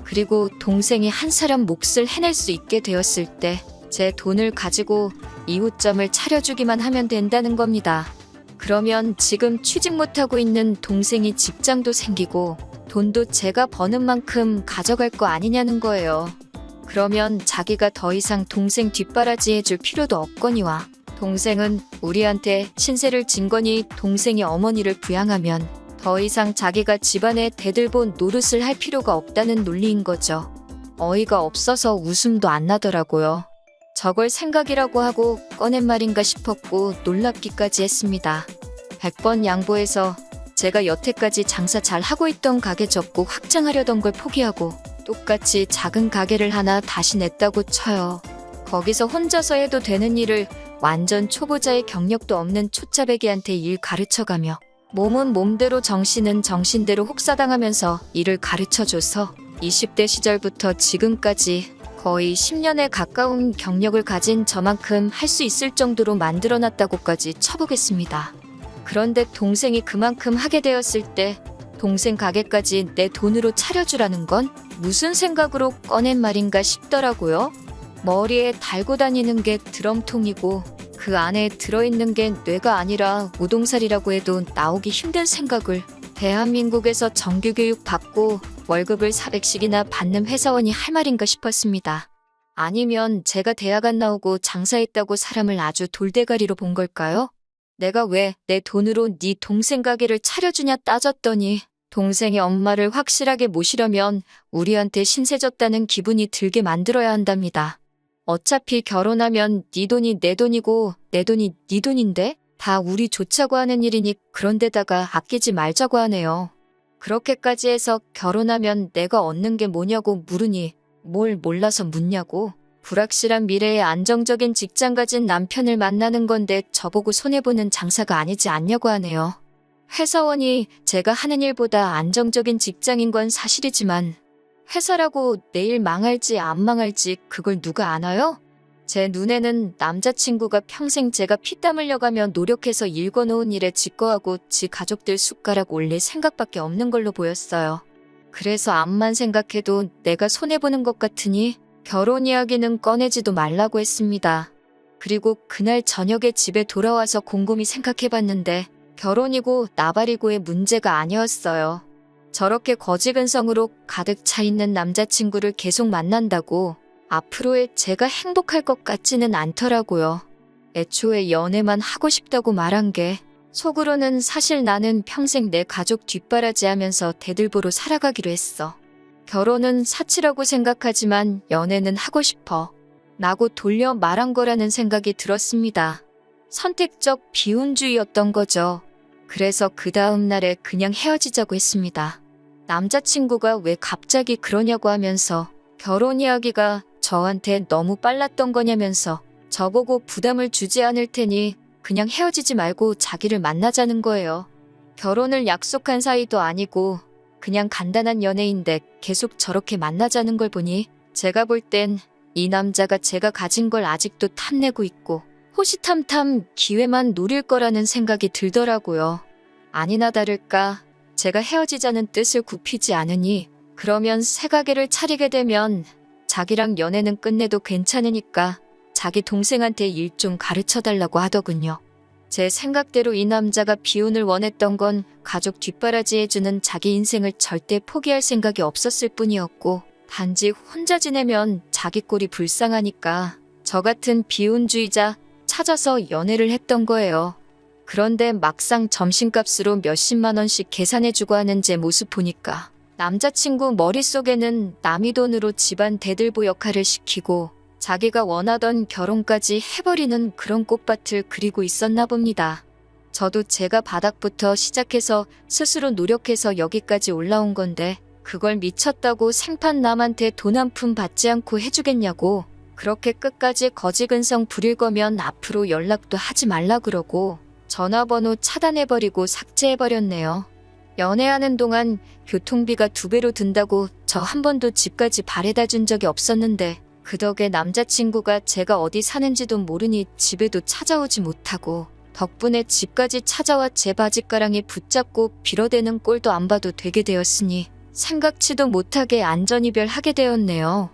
그리고 동생이 한 사람 몫을 해낼 수 있게 되었을 때 제 돈을 가지고 이웃점을 차려주기만 하면 된다는 겁니다. 그러면 지금 취직 못하고 있는 동생이 직장도 생기고 돈도 제가 버는 만큼 가져갈 거 아니냐는 거예요. 그러면 자기가 더 이상 동생 뒷바라지 해줄 필요도 없거니와 동생은 우리한테 신세를 진 거니 동생이 어머니를 부양하면 더 이상 자기가 집안에 대들본 노릇을 할 필요가 없다는 논리인 거죠. 어이가 없어서 웃음도 안 나더라고요. 저걸 생각이라고 하고 꺼낸 말인가 싶었고 놀랍기까지 했습니다. 100번 양보해서 제가 여태까지 장사 잘 하고 있던 가게 접고 확장하려던 걸 포기하고 똑같이 작은 가게를 하나 다시 냈다고 쳐요. 거기서 혼자서 해도 되는 일을 완전 초보자의 경력도 없는 초짜배기한테 일 가르쳐가며 몸은 몸대로 정신은 정신대로 혹사당하면서 일을 가르쳐줘서 20대 시절부터 지금까지 거의 10년에 가까운 경력을 가진 저만큼 할 수 있을 정도로 만들어놨다고까지 쳐보겠습니다. 그런데 동생이 그만큼 하게 되었을 때 동생 가게까지 내 돈으로 차려주라는 건 무슨 생각으로 꺼낸 말인가 싶더라고요. 머리에 달고 다니는 게 드럼통이고 그 안에 들어있는 게 뇌가 아니라 우동살이라고 해도 나오기 힘든 생각을 대한민국에서 정규교육 받고 월급을 400씩이나 받는 회사원이 할 말인가 싶었습니다. 아니면 제가 대학 안 나오고 장사했다고 사람을 아주 돌대가리로 본 걸까요? 내가 왜 내 돈으로 네 동생 가게를 차려주냐 따졌더니 동생의 엄마를 확실하게 모시려면 우리한테 신세 졌다는 기분이 들게 만들어야 한답니다. 어차피 결혼하면 네 돈이 내 돈이고 내 돈이 네 돈인데 다 우리 좋자고 하는 일이니 그런데다가 아끼지 말자고 하네요. 그렇게까지 해서 결혼하면 내가 얻는 게 뭐냐고 물으니 뭘 몰라서 묻냐고. 불확실한 미래에 안정적인 직장 가진 남편을 만나는 건데 저보고 손해보는 장사가 아니지 않냐고 하네요. 회사원이 제가 하는 일보다 안정적인 직장인 건 사실이지만 회사라고 내일 망할지 안 망할지 그걸 누가 아나요? 제 눈에는 남자친구가 평생 제가 피땀 흘려가며 노력해서 일궈놓은 일에 직거하고 지 가족들 숟가락 올릴 생각밖에 없는 걸로 보였어요. 그래서 암만 생각해도 내가 손해보는 것 같으니 결혼 이야기는 꺼내지도 말라고 했습니다. 그리고 그날 저녁에 집에 돌아와서 곰곰이 생각해봤는데 결혼이고 나발이고의 문제가 아니었어요. 저렇게 거지근성으로 가득 차 있는 남자친구를 계속 만난다고 앞으로의 제가 행복할 것 같지는 않더라고요. 애초에 연애만 하고 싶다고 말한 게 속으로는 사실 나는 평생 내 가족 뒷바라지하면서 대들보로 살아가기로 했어. 결혼은 사치라고 생각하지만 연애는 하고 싶어. 라고 돌려 말한 거라는 생각이 들었습니다. 선택적 비혼주의였던 거죠. 그래서 그 다음 날에 그냥 헤어지자고 했습니다. 남자친구가 왜 갑자기 그러냐고 하면서 결혼 이야기가 저한테 너무 빨랐던 거냐면서 저보고 부담을 주지 않을 테니 그냥 헤어지지 말고 자기를 만나자는 거예요. 결혼을 약속한 사이도 아니고 그냥 간단한 연애인데 계속 저렇게 만나자는 걸 보니 제가 볼 땐 이 남자가 제가 가진 걸 아직도 탐내고 있고 호시탐탐 기회만 노릴 거라는 생각이 들더라고요. 아니나 다를까 제가 헤어지자는 뜻을 굽히지 않으니 그러면 새 가게를 차리게 되면 자기랑 연애는 끝내도 괜찮으니까 자기 동생한테 일 좀 가르쳐달라고 하더군요. 제 생각대로 이 남자가 비혼을 원했던 건 가족 뒷바라지해주는 자기 인생을 절대 포기할 생각이 없었을 뿐이었고 단지 혼자 지내면 자기 꼴이 불쌍하니까 저 같은 비혼주의자 찾아서 연애를 했던 거예요. 그런데 막상 점심값으로 몇십만 원씩 계산해주고 하는 제 모습 보니까 남자친구 머릿속에는 남의 돈으로 집안 대들보 역할을 시키고 자기가 원하던 결혼까지 해버리는 그런 꽃밭을 그리고 있었나 봅니다. 저도 제가 바닥부터 시작해서 스스로 노력해서 여기까지 올라온 건데 그걸 미쳤다고 생판 남한테 돈 한 푼 받지 않고 해주겠냐고 그렇게 끝까지 거지근성 부릴 거면 앞으로 연락도 하지 말라 그러고 전화번호 차단해버리고 삭제해버렸네요. 연애하는 동안 교통비가 2배로 든다고 저 한 번도 집까지 바래다 준 적이 없었는데 그 덕에 남자친구가 제가 어디 사는지도 모르니 집에도 찾아오지 못하고 덕분에 집까지 찾아와 제 바짓가랑이 붙잡고 빌어대는 꼴도 안 봐도 되게 되었으니 생각지도 못하게 안전이별하게 되었네요.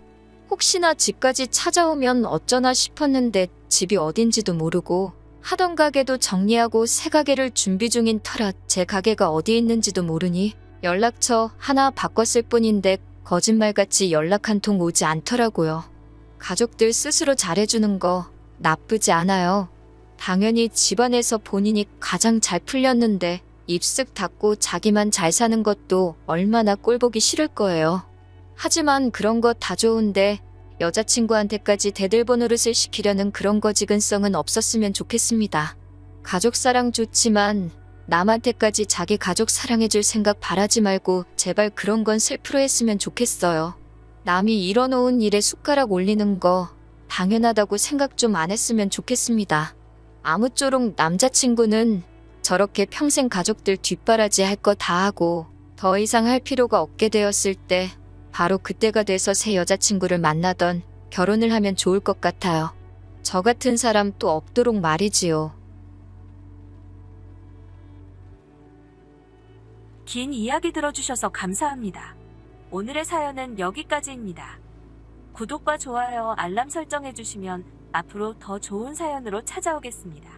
혹시나 집까지 찾아오면 어쩌나 싶었는데 집이 어딘지도 모르고 하던 가게도 정리하고 새 가게를 준비 중인 터라 제 가게가 어디 있는지도 모르니 연락처 하나 바꿨을 뿐인데 거짓말같이 연락 한 통 오지 않더라고요. 가족들 스스로 잘해주는 거 나쁘지 않아요. 당연히 집안에서 본인이 가장 잘 풀렸는데 입쓱 닫고 자기만 잘 사는 것도 얼마나 꼴보기 싫을 거예요. 하지만 그런 거 다 좋은데 여자친구한테까지 대들보 노릇을 시키려는 그런 거지근성은 없었으면 좋겠습니다. 가족 사랑 좋지만 남한테까지 자기 가족 사랑해줄 생각 바라지 말고 제발 그런 건 self로 했으면 좋겠어요. 남이 이뤄놓은 일에 숟가락 올리는 거 당연하다고 생각 좀 안 했으면 좋겠습니다. 아무쪼록 남자친구는 저렇게 평생 가족들 뒷바라지 할 거 다 하고 더 이상 할 필요가 없게 되었을 때 바로 그때가 돼서 새 여자친구를 만나던 결혼을 하면 좋을 것 같아요. 저 같은 사람 또 없도록 말이지요. 긴 이야기 들어주셔서 감사합니다. 오늘의 사연은 여기까지입니다. 구독과 좋아요, 알람 설정해주시면 앞으로 더 좋은 사연으로 찾아오겠습니다.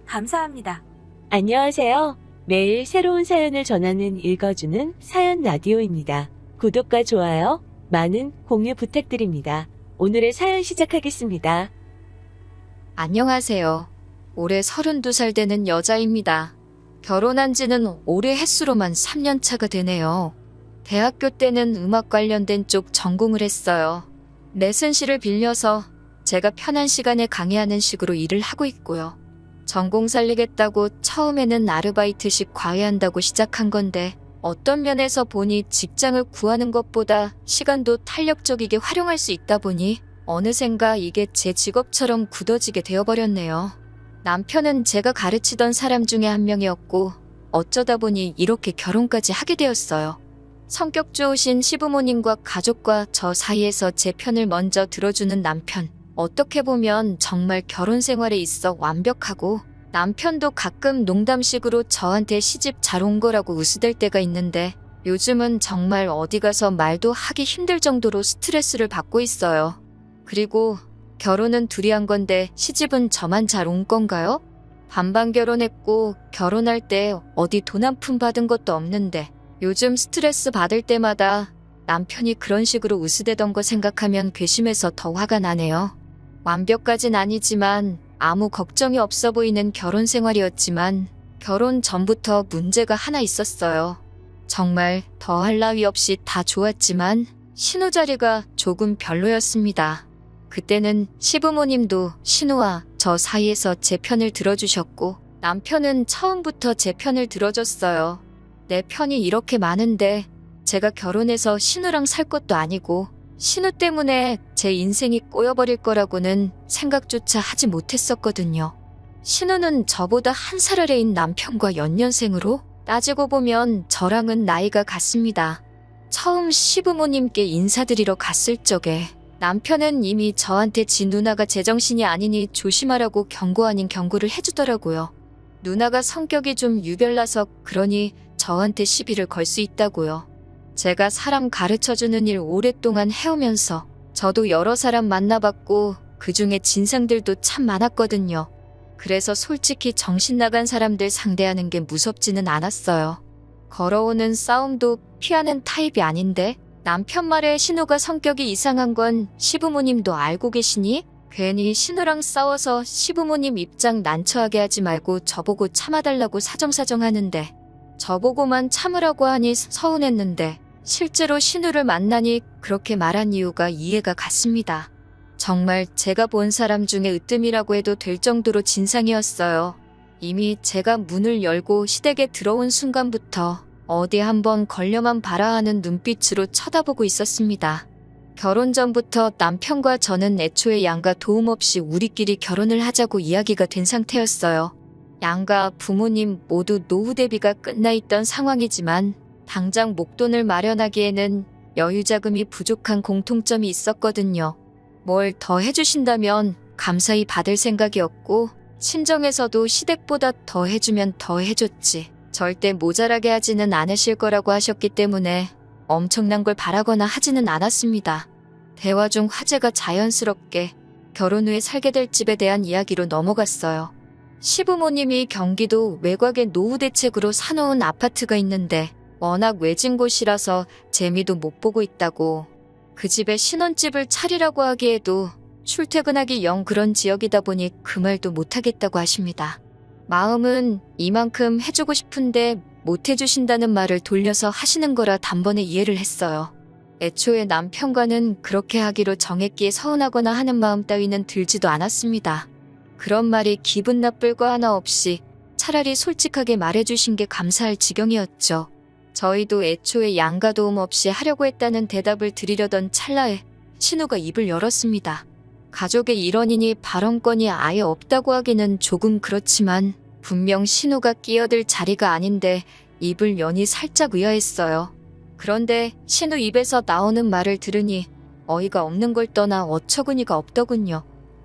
감사합니다. 안녕하세요. 매일 새로운 사연을 전하는 읽어주는 사연 라디오입니다. 구독과 좋아요, 많은 공유 부탁드립니다. 오늘의 사연 시작하겠습니다. 안녕하세요. 올해 32살 되는 여자입니다. 결혼한 지는 올해 횟수로만 3년 차가 되네요. 대학교 때는 음악 관련된 쪽 전공을 했어요. 레슨실을 빌려서 제가 편한 시간에 강의하는 식으로 일을 하고 있고요. 전공 살리겠다고 처음에는 아르바이트식 과외한다고 시작한 건데 어떤 면에서 보니 직장을 구하는 것보다 시간도 탄력적이게 활용할 수 있다 보니 어느샌가 이게 제 직업처럼 굳어지게 되어버렸네요. 남편은 제가 가르치던 사람 중에 한 명이었고 어쩌다 보니 이렇게 결혼까지 하게 되었어요. 성격 좋으신 시부모님과 가족과 저 사이에서 제 편을 먼저 들어주는 남편. 어떻게 보면 정말 결혼 생활에 있어 완벽하고 남편도 가끔 농담식으로 저한테 시집 잘 온 거라고 우스댈 때가 있는데 요즘은 정말 어디 가서 말도 하기 힘들 정도로 스트레스를 받고 있어요. 그리고 결혼은 둘이 한 건데 시집은 저만 잘 온 건가요? 반반 결혼했고 결혼할 때 어디 돈 한 푼 받은 것도 없는데 요즘 스트레스 받을 때마다 남편이 그런 식으로 우스대던 거 생각하면 괘씸해서 더 화가 나네요. 완벽까진 아니지만 아무 걱정이 없어 보이는 결혼 생활이었지만 결혼 전부터 문제가 하나 있었어요. 정말 더할 나위 없이 다 좋았지만 신우 자리가 조금 별로였습니다. 그때는 시부모님도 신우와 저 사이에서 제 편을 들어주셨고 남편은 처음부터 제 편을 들어줬어요. 내 편이 이렇게 많은데 제가 결혼해서 신우랑 살 것도 아니고 신우 때문에 제 인생이 꼬여버릴 거라고는 생각조차 하지 못했었거든요. 신우는 저보다 한 살 아래인 남편과 연년생으로 따지고 보면 저랑은 나이가 같습니다. 처음 시부모님께 인사드리러 갔을 적에 남편은 이미 저한테 지 누나가 제정신이 아니니 조심하라고 경고 아닌 경고를 해주더라고요. 누나가 성격이 좀 유별나서 그러니 저한테 시비를 걸 수 있다고요. 제가 사람 가르쳐주는 일 오랫동안 해오면서 저도 여러 사람 만나봤고 그중에 진상들도 참 많았거든요. 그래서 솔직히 정신 나간 사람들 상대하는 게 무섭지는 않았어요. 걸어오는 싸움도 피하는 타입이 아닌데 남편 말에 신우가 성격이 이상한 건 시부모님도 알고 계시니 괜히 신우랑 싸워서 시부모님 입장 난처하게 하지 말고 저보고 참아달라고 사정사정 하는데 저보고만 참으라고 하니 서운했는데 실제로 신우를 만나니 그렇게 말한 이유가 이해가 갔습니다. 정말 제가 본 사람 중에 으뜸이라고 해도 될 정도로 진상이었어요. 이미 제가 문을 열고 시댁에 들어온 순간부터 어디 한번 걸려만 봐라 하는 눈빛으로 쳐다보고 있었습니다. 결혼 전부터 남편과 저는 애초에 양가 도움 없이 우리끼리 결혼을 하자고 이야기가 된 상태였어요. 양가 부모님 모두 노후 대비가 끝나 있던 상황이지만 당장 목돈을 마련하기에는 여유 자금이 부족한 공통점이 있었거든요. 뭘 더 해주신다면 감사히 받을 생각이었고 친정에서도 시댁보다 더 해주면 더 해줬지 절대 모자라게 하지는 않으실 거라고 하셨기 때문에 엄청난 걸 바라거나 하지는 않았습니다. 대화 중 화제가 자연스럽게 결혼 후에 살게 될 집에 대한 이야기로 넘어갔어요. 시부모님이 경기도 외곽에 노후 대책으로 사놓은 아파트가 있는데 워낙 외진 곳이라서 재미도 못 보고 있다고 그 집에 신혼집을 차리라고 하기에도 출퇴근하기 영 그런 지역이다 보니 그 말도 못하겠다고 하십니다. 마음은 이만큼 해주고 싶은데 못 해주신다는 말을 돌려서 하시는 거라 단번에 이해를 했어요. 애초에 남편과는 그렇게 하기로 정했기에 서운하거나 하는 마음 따위는 들지도 않았습니다. 그런 말이 기분 나쁠 거 하나 없이 차라리 솔직하게 말해주신 게 감사할 지경이었죠. 저희도 애초에 양가 도움 없이 하려고 했다는 대답을 드리려던 찰나에 신우가 입을 열었습니다. 가족의 일원이니 발언권이 아예 없다고 하기는 조금 그렇지만 분명 신우가 끼어들 자리가 아닌데 입을 여니 살짝 의아했어요. 그런데 신우 입에서 나오는 말을 들으니 어이가 없는 걸 떠나 어처구니가 없더군요.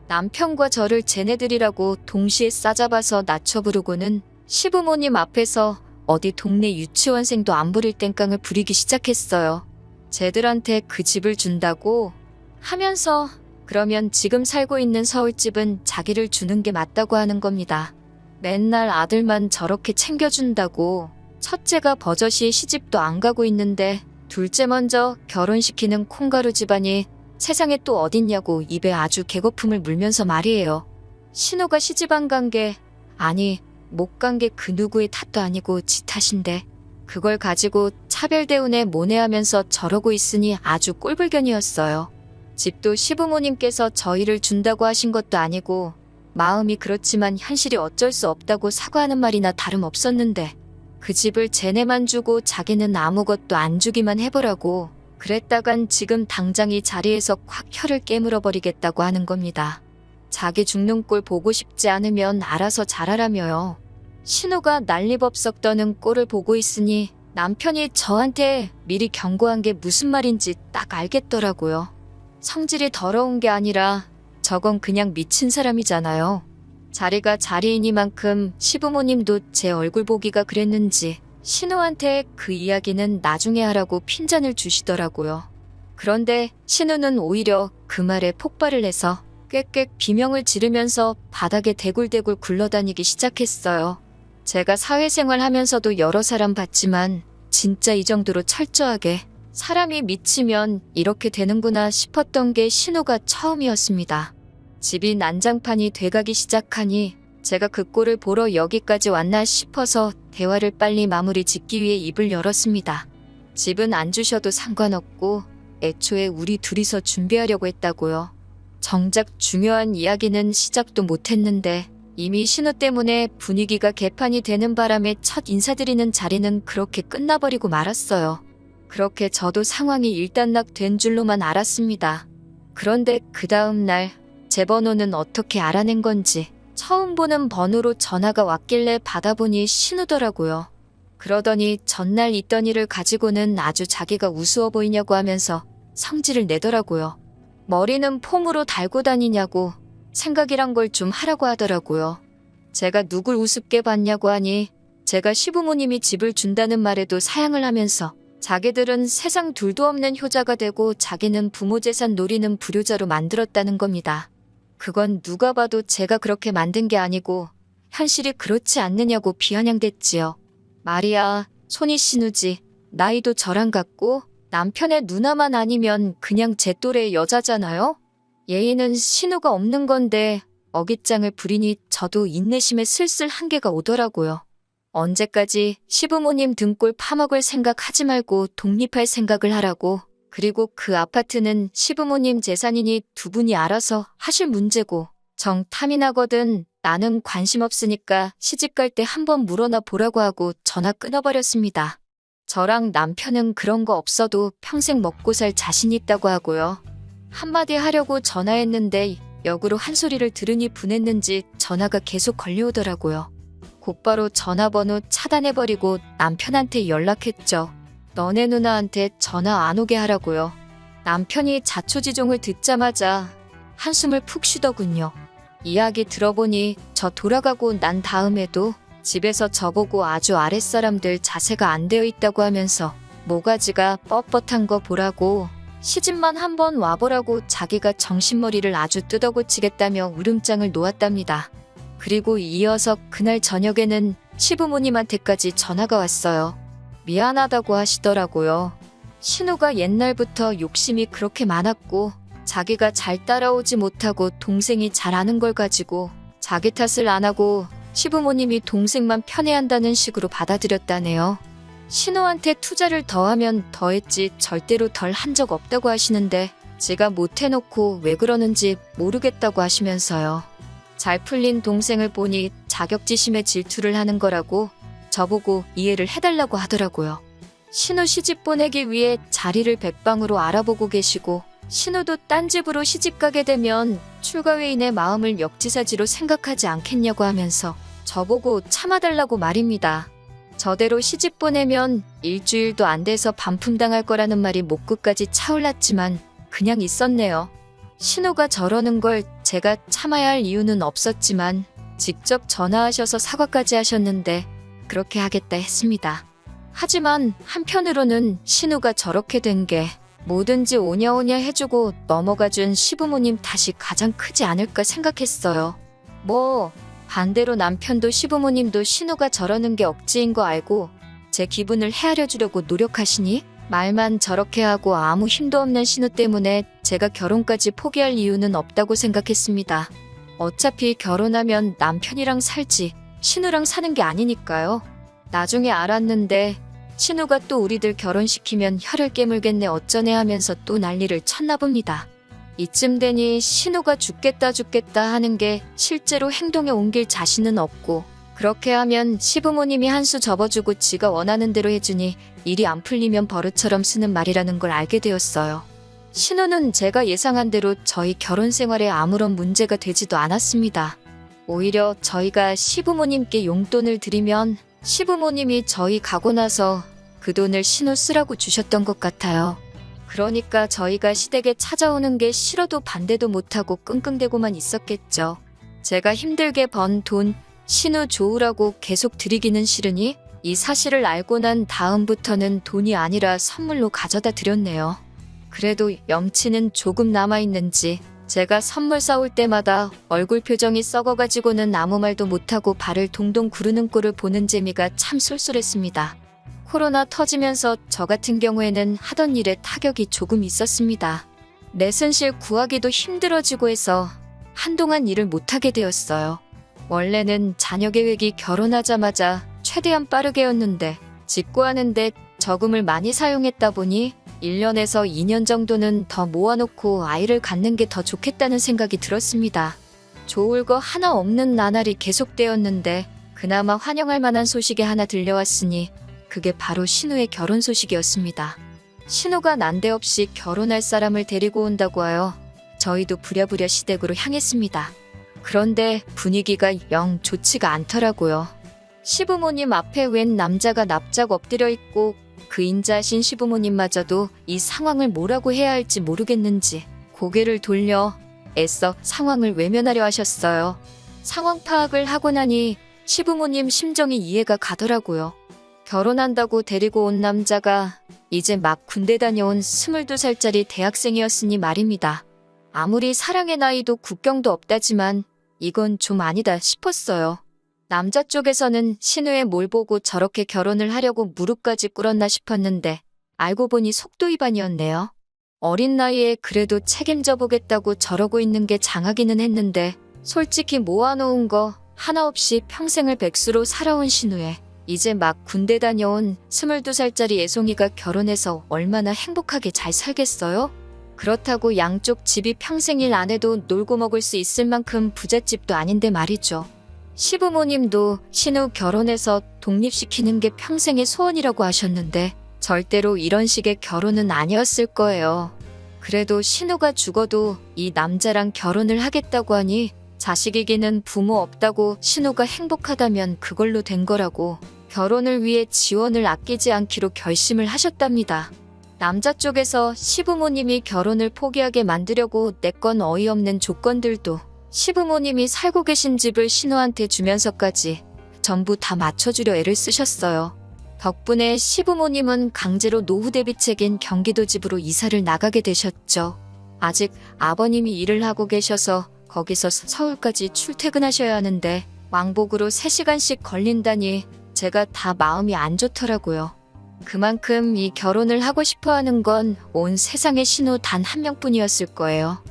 남편과 저를 쟤네들이라고 동시에 싸잡아서 낮춰 부르고는 시부모님 앞에서 어디 동네 유치원생도 안 부릴 땡깡을 부리기 시작했어요. 쟤들한테 그 집을 준다고 하면서 그러면 지금 살고 있는 서울집은 자기를 주는 게 맞다고 하는 겁니다. 맨날 아들만 저렇게 챙겨준다고 첫째가 버젓이 시집도 안 가고 있는데 둘째 먼저 결혼시키는 콩가루 집안이 세상에 또 어딨냐고 입에 아주 개거품을 물면서 말이에요. 신우가 시집 안 간 게 아니 못 간 게 그 누구의 탓도 아니고 지 탓인데 그걸 가지고 차별대운에 모내하면서 저러고 있으니 아주 꼴불견이었어요. 집도 시부모님께서 저희를 준다고 하신 것도 아니고 마음이 그렇지만 현실이 어쩔 수 없다고 사과하는 말이나 다름없었는데 그 집을 쟤네만 주고 자기는 아무것도 안 주기만 해보라고 그랬다간 지금 당장 이 자리에서 콱 혀를 깨물어버리겠다고 하는 겁니다. 자기 죽는 꼴 보고 싶지 않으면 알아서 잘하라며요. 신우가 난리법석 떠는 꼴을 보고 있으니 남편이 저한테 미리 경고한 게 무슨 말인지 딱 알겠더라고요. 성질이 더러운 게 아니라 저건 그냥 미친 사람이잖아요. 자리가 자리이니만큼 시부모님도 제 얼굴 보기가 그랬는지 신우한테 그 이야기는 나중에 하라고 핀잔을 주시더라고요. 그런데 신우는 오히려 그 말에 폭발을 해서 꽥꽥 비명을 지르면서 바닥에 대굴대굴 굴러다니기 시작했어요. 제가 사회생활 하면서도 여러 사람 봤지만 진짜 이 정도로 철저하게 사람이 미치면 이렇게 되는구나 싶었던 게 신우가 처음이었습니다. 집이 난장판이 돼가기 시작하니 제가 그 꼴을 보러 여기까지 왔나 싶어서 대화를 빨리 마무리 짓기 위해 입을 열었습니다. 집은 안 주셔도 상관없고 애초에 우리 둘이서 준비하려고 했다고요. 정작 중요한 이야기는 시작도 못했는데 이미 신우 때문에 분위기가 개판이 되는 바람에 첫 인사드리는 자리는 그렇게 끝나버리고 말았어요. 그렇게 저도 상황이 일단락된 줄로만 알았습니다. 그런데 그 다음 날 제 번호는 어떻게 알아낸 건지 처음 보는 번호로 전화가 왔길래 받아보니 신우더라고요. 그러더니 전날 있던 일을 가지고는 아주 자기가 우스워 보이냐고 하면서 성질을 내더라고요. 머리는 폼으로 달고 다니냐고 생각이란 걸 좀 하라고 하더라고요. 제가 누굴 우습게 봤냐고 하니 제가 시부모님이 집을 준다는 말에도 사양을 하면서 자기들은 세상 둘도 없는 효자가 되고 자기는 부모 재산 노리는 불효자로 만들었다는 겁니다. 그건 누가 봐도 제가 그렇게 만든 게 아니고 현실이 그렇지 않느냐고 비아냥댔지요. 말이야, 손이 신우지. 나이도 저랑 같고 남편의 누나만 아니면 그냥 제 또래의 여자잖아요? 예의는 신우가 없는 건데 어깃장을 부리니 저도 인내심에 슬슬 한계가 오더라고요. 언제까지 시부모님 등골 파먹을 생각하지 말고 독립할 생각을 하라고. 그리고 그 아파트는 시부모님 재산이니 두 분이 알아서 하실 문제고 정 탐이 나거든 나는 관심 없으니까 시집갈 때 한번 물어나 보라고 하고 전화 끊어버렸습니다. 저랑 남편은 그런 거 없어도 평생 먹고 살 자신 있다고 하고요. 한마디 하려고 전화했는데 역으로 한 소리를 들으니 분했는지 전화가 계속 걸려오더라고요. 곧바로 전화번호 차단해버리고 남편한테 연락했죠. 너네 누나한테 전화 안 오게 하라고요. 남편이 자초지종을 듣자마자 한숨을 푹 쉬더군요. 이야기 들어보니 저 돌아가고 난 다음에도 집에서 저보고 아주 아랫사람들 자세가 안 되어 있다고 하면서 모가지가 뻣뻣한 거 보라고 시집만 한번 와보라고 자기가 정신머리를 아주 뜯어고치겠다며 울음장을 놓았답니다. 그리고 이어서 그날 저녁에는 시부모님한테까지 전화가 왔어요. 미안하다고 하시더라고요. 신우가 옛날부터 욕심이 그렇게 많았고 자기가 잘 따라오지 못하고 동생이 잘 아는 걸 가지고 자기 탓을 안 하고 시부모님이 동생만 편애한다는 식으로 받아들였다네요. 신우한테 투자를 더하면 더했지 절대로 덜 한 적 없다고 하시는데 제가 못해놓고 왜 그러는지 모르겠다고 하시면서요. 잘 풀린 동생을 보니 자격지심에 질투를 하는 거라고 저보고 이해를 해달라고 하더라고요. 신우 시집 보내기 위해 자리를 백방으로 알아보고 계시고 신우도 딴 집으로 시집 가게 되면 출가회인의 마음을 역지사지로 생각하지 않겠냐고 하면서 저보고 참아달라고 말입니다. 저대로 시집 보내면 일주일도 안 돼서 반품당할 거라는 말이 목끝까지 차올랐지만 그냥 있었네요. 신우가 저러는 걸 제가 참아야 할 이유는 없었지만 직접 전화하셔서 사과까지 하셨는데 그렇게 하겠다 했습니다. 하지만 한편으로는 신우가 저렇게 된 게 뭐든지 오냐오냐 해주고 넘어가준 시부모님 탓이 가장 크지 않을까 생각했어요. 뭐 반대로 남편도 시부모님도 신우가 저러는 게 억지인 거 알고 제 기분을 헤아려 주려고 노력하시니 말만 저렇게 하고 아무 힘도 없는 신우 때문에 제가 결혼까지 포기할 이유는 없다고 생각했습니다. 어차피 결혼하면 남편이랑 살지 신우랑 사는 게 아니니까요. 나중에 알았는데 신우가 또 우리들 결혼시키면 혀를 깨물겠네 어쩌네 하면서 또 난리를 쳤나 봅니다. 이쯤 되니 신우가 죽겠다 하는 게 실제로 행동에 옮길 자신은 없고 그렇게 하면 시부모님이 한 수 접어주고 지가 원하는 대로 해주니 일이 안 풀리면 버릇처럼 쓰는 말이라는 걸 알게 되었어요. 신우는 제가 예상한 대로 저희 결혼 생활에 아무런 문제가 되지도 않았습니다. 오히려 저희가 시부모님께 용돈을 드리면 시부모님이 저희 가고 나서 그 돈을 신우 쓰라고 주셨던 것 같아요. 그러니까 저희가 시댁에 찾아오는 게 싫어도 반대도 못하고 끙끙대고만 있었겠죠. 제가 힘들게 번 돈 신우 좋으라고 계속 드리기는 싫으니 이 사실을 알고 난 다음부터는 돈이 아니라 선물로 가져다 드렸네요. 그래도 염치는 조금 남아있는지 제가 선물 싸올 때마다 얼굴 표정이 썩어가지고는 아무 말도 못하고 발을 동동 구르는 꼴을 보는 재미가 참 쏠쏠했습니다. 코로나 터지면서 저 같은 경우에는 하던 일에 타격이 조금 있었습니다. 내순실 구하기도 힘들어지고 해서 한동안 일을 못하게 되었어요. 원래는 자녀 계획이 결혼하자마자 최대한 빠르게였는데 직구하는데 저금을 많이 사용했다 보니 1년에서 2년 정도는 더 모아놓고 아이를 갖는 게 더 좋겠다는 생각이 들었습니다. 좋을 거 하나 없는 나날이 계속되었는데 그나마 환영할 만한 소식이 하나 들려왔으니 그게 바로 신우의 결혼 소식이었습니다. 신우가 난데없이 결혼할 사람을 데리고 온다고 하여 저희도 부랴부랴 시댁으로 향했습니다. 그런데 분위기가 영 좋지가 않더라고요. 시부모님 앞에 웬 남자가 납작 엎드려 있고 그 인자하신 시부모님마저도 이 상황을 뭐라고 해야 할지 모르겠는지 고개를 돌려 애써 상황을 외면하려 하셨어요. 상황 파악을 하고 나니 시부모님 심정이 이해가 가더라고요. 결혼한다고 데리고 온 남자가 이제 막 군대 다녀온 22살짜리 대학생이었으니 말입니다. 아무리 사랑의 나이도 국경도 없다지만 이건 좀 아니다 싶었어요. 남자 쪽에서는 신우의 뭘 보고 저렇게 결혼을 하려고 무릎까지 꿇었나 싶었는데 알고 보니 속도 위반이었네요. 어린 나이에 그래도 책임져 보겠다고 저러고 있는 게 장하기는 했는데 솔직히 모아놓은 거 하나 없이 평생을 백수로 살아온 신우에 이제 막 군대 다녀온 22살짜리 애송이가 결혼해서 얼마나 행복하게 잘 살겠어요? 그렇다고 양쪽 집이 평생 일 안 해도 놀고 먹을 수 있을 만큼 부잣집도 아닌데 말이죠. 시부모님도 신우 결혼해서 독립시키는 게 평생의 소원이라고 하셨는데 절대로 이런 식의 결혼은 아니었을 거예요. 그래도 신우가 죽어도 이 남자랑 결혼을 하겠다고 하니 자식이기는 부모 없다고 신우가 행복하다면 그걸로 된 거라고 결혼을 위해 지원을 아끼지 않기로 결심을 하셨답니다. 남자 쪽에서 시부모님이 결혼을 포기하게 만들려고 내건 어이없는 조건들도 시부모님이 살고 계신 집을 신우한테 주면서까지 전부 다 맞춰주려 애를 쓰셨어요. 덕분에 시부모님은 강제로 노후 대비책인 경기도 집으로 이사를 나가게 되셨죠. 아직 아버님이 일을 하고 계셔서 거기서 서울까지 출퇴근하셔야 하는데 왕복으로 3시간씩 걸린다니 제가 다 마음이 안 좋더라고요. 그만큼 이 결혼을 하고 싶어하는 건 온 세상의 신우 단 한 명뿐이었을 거예요.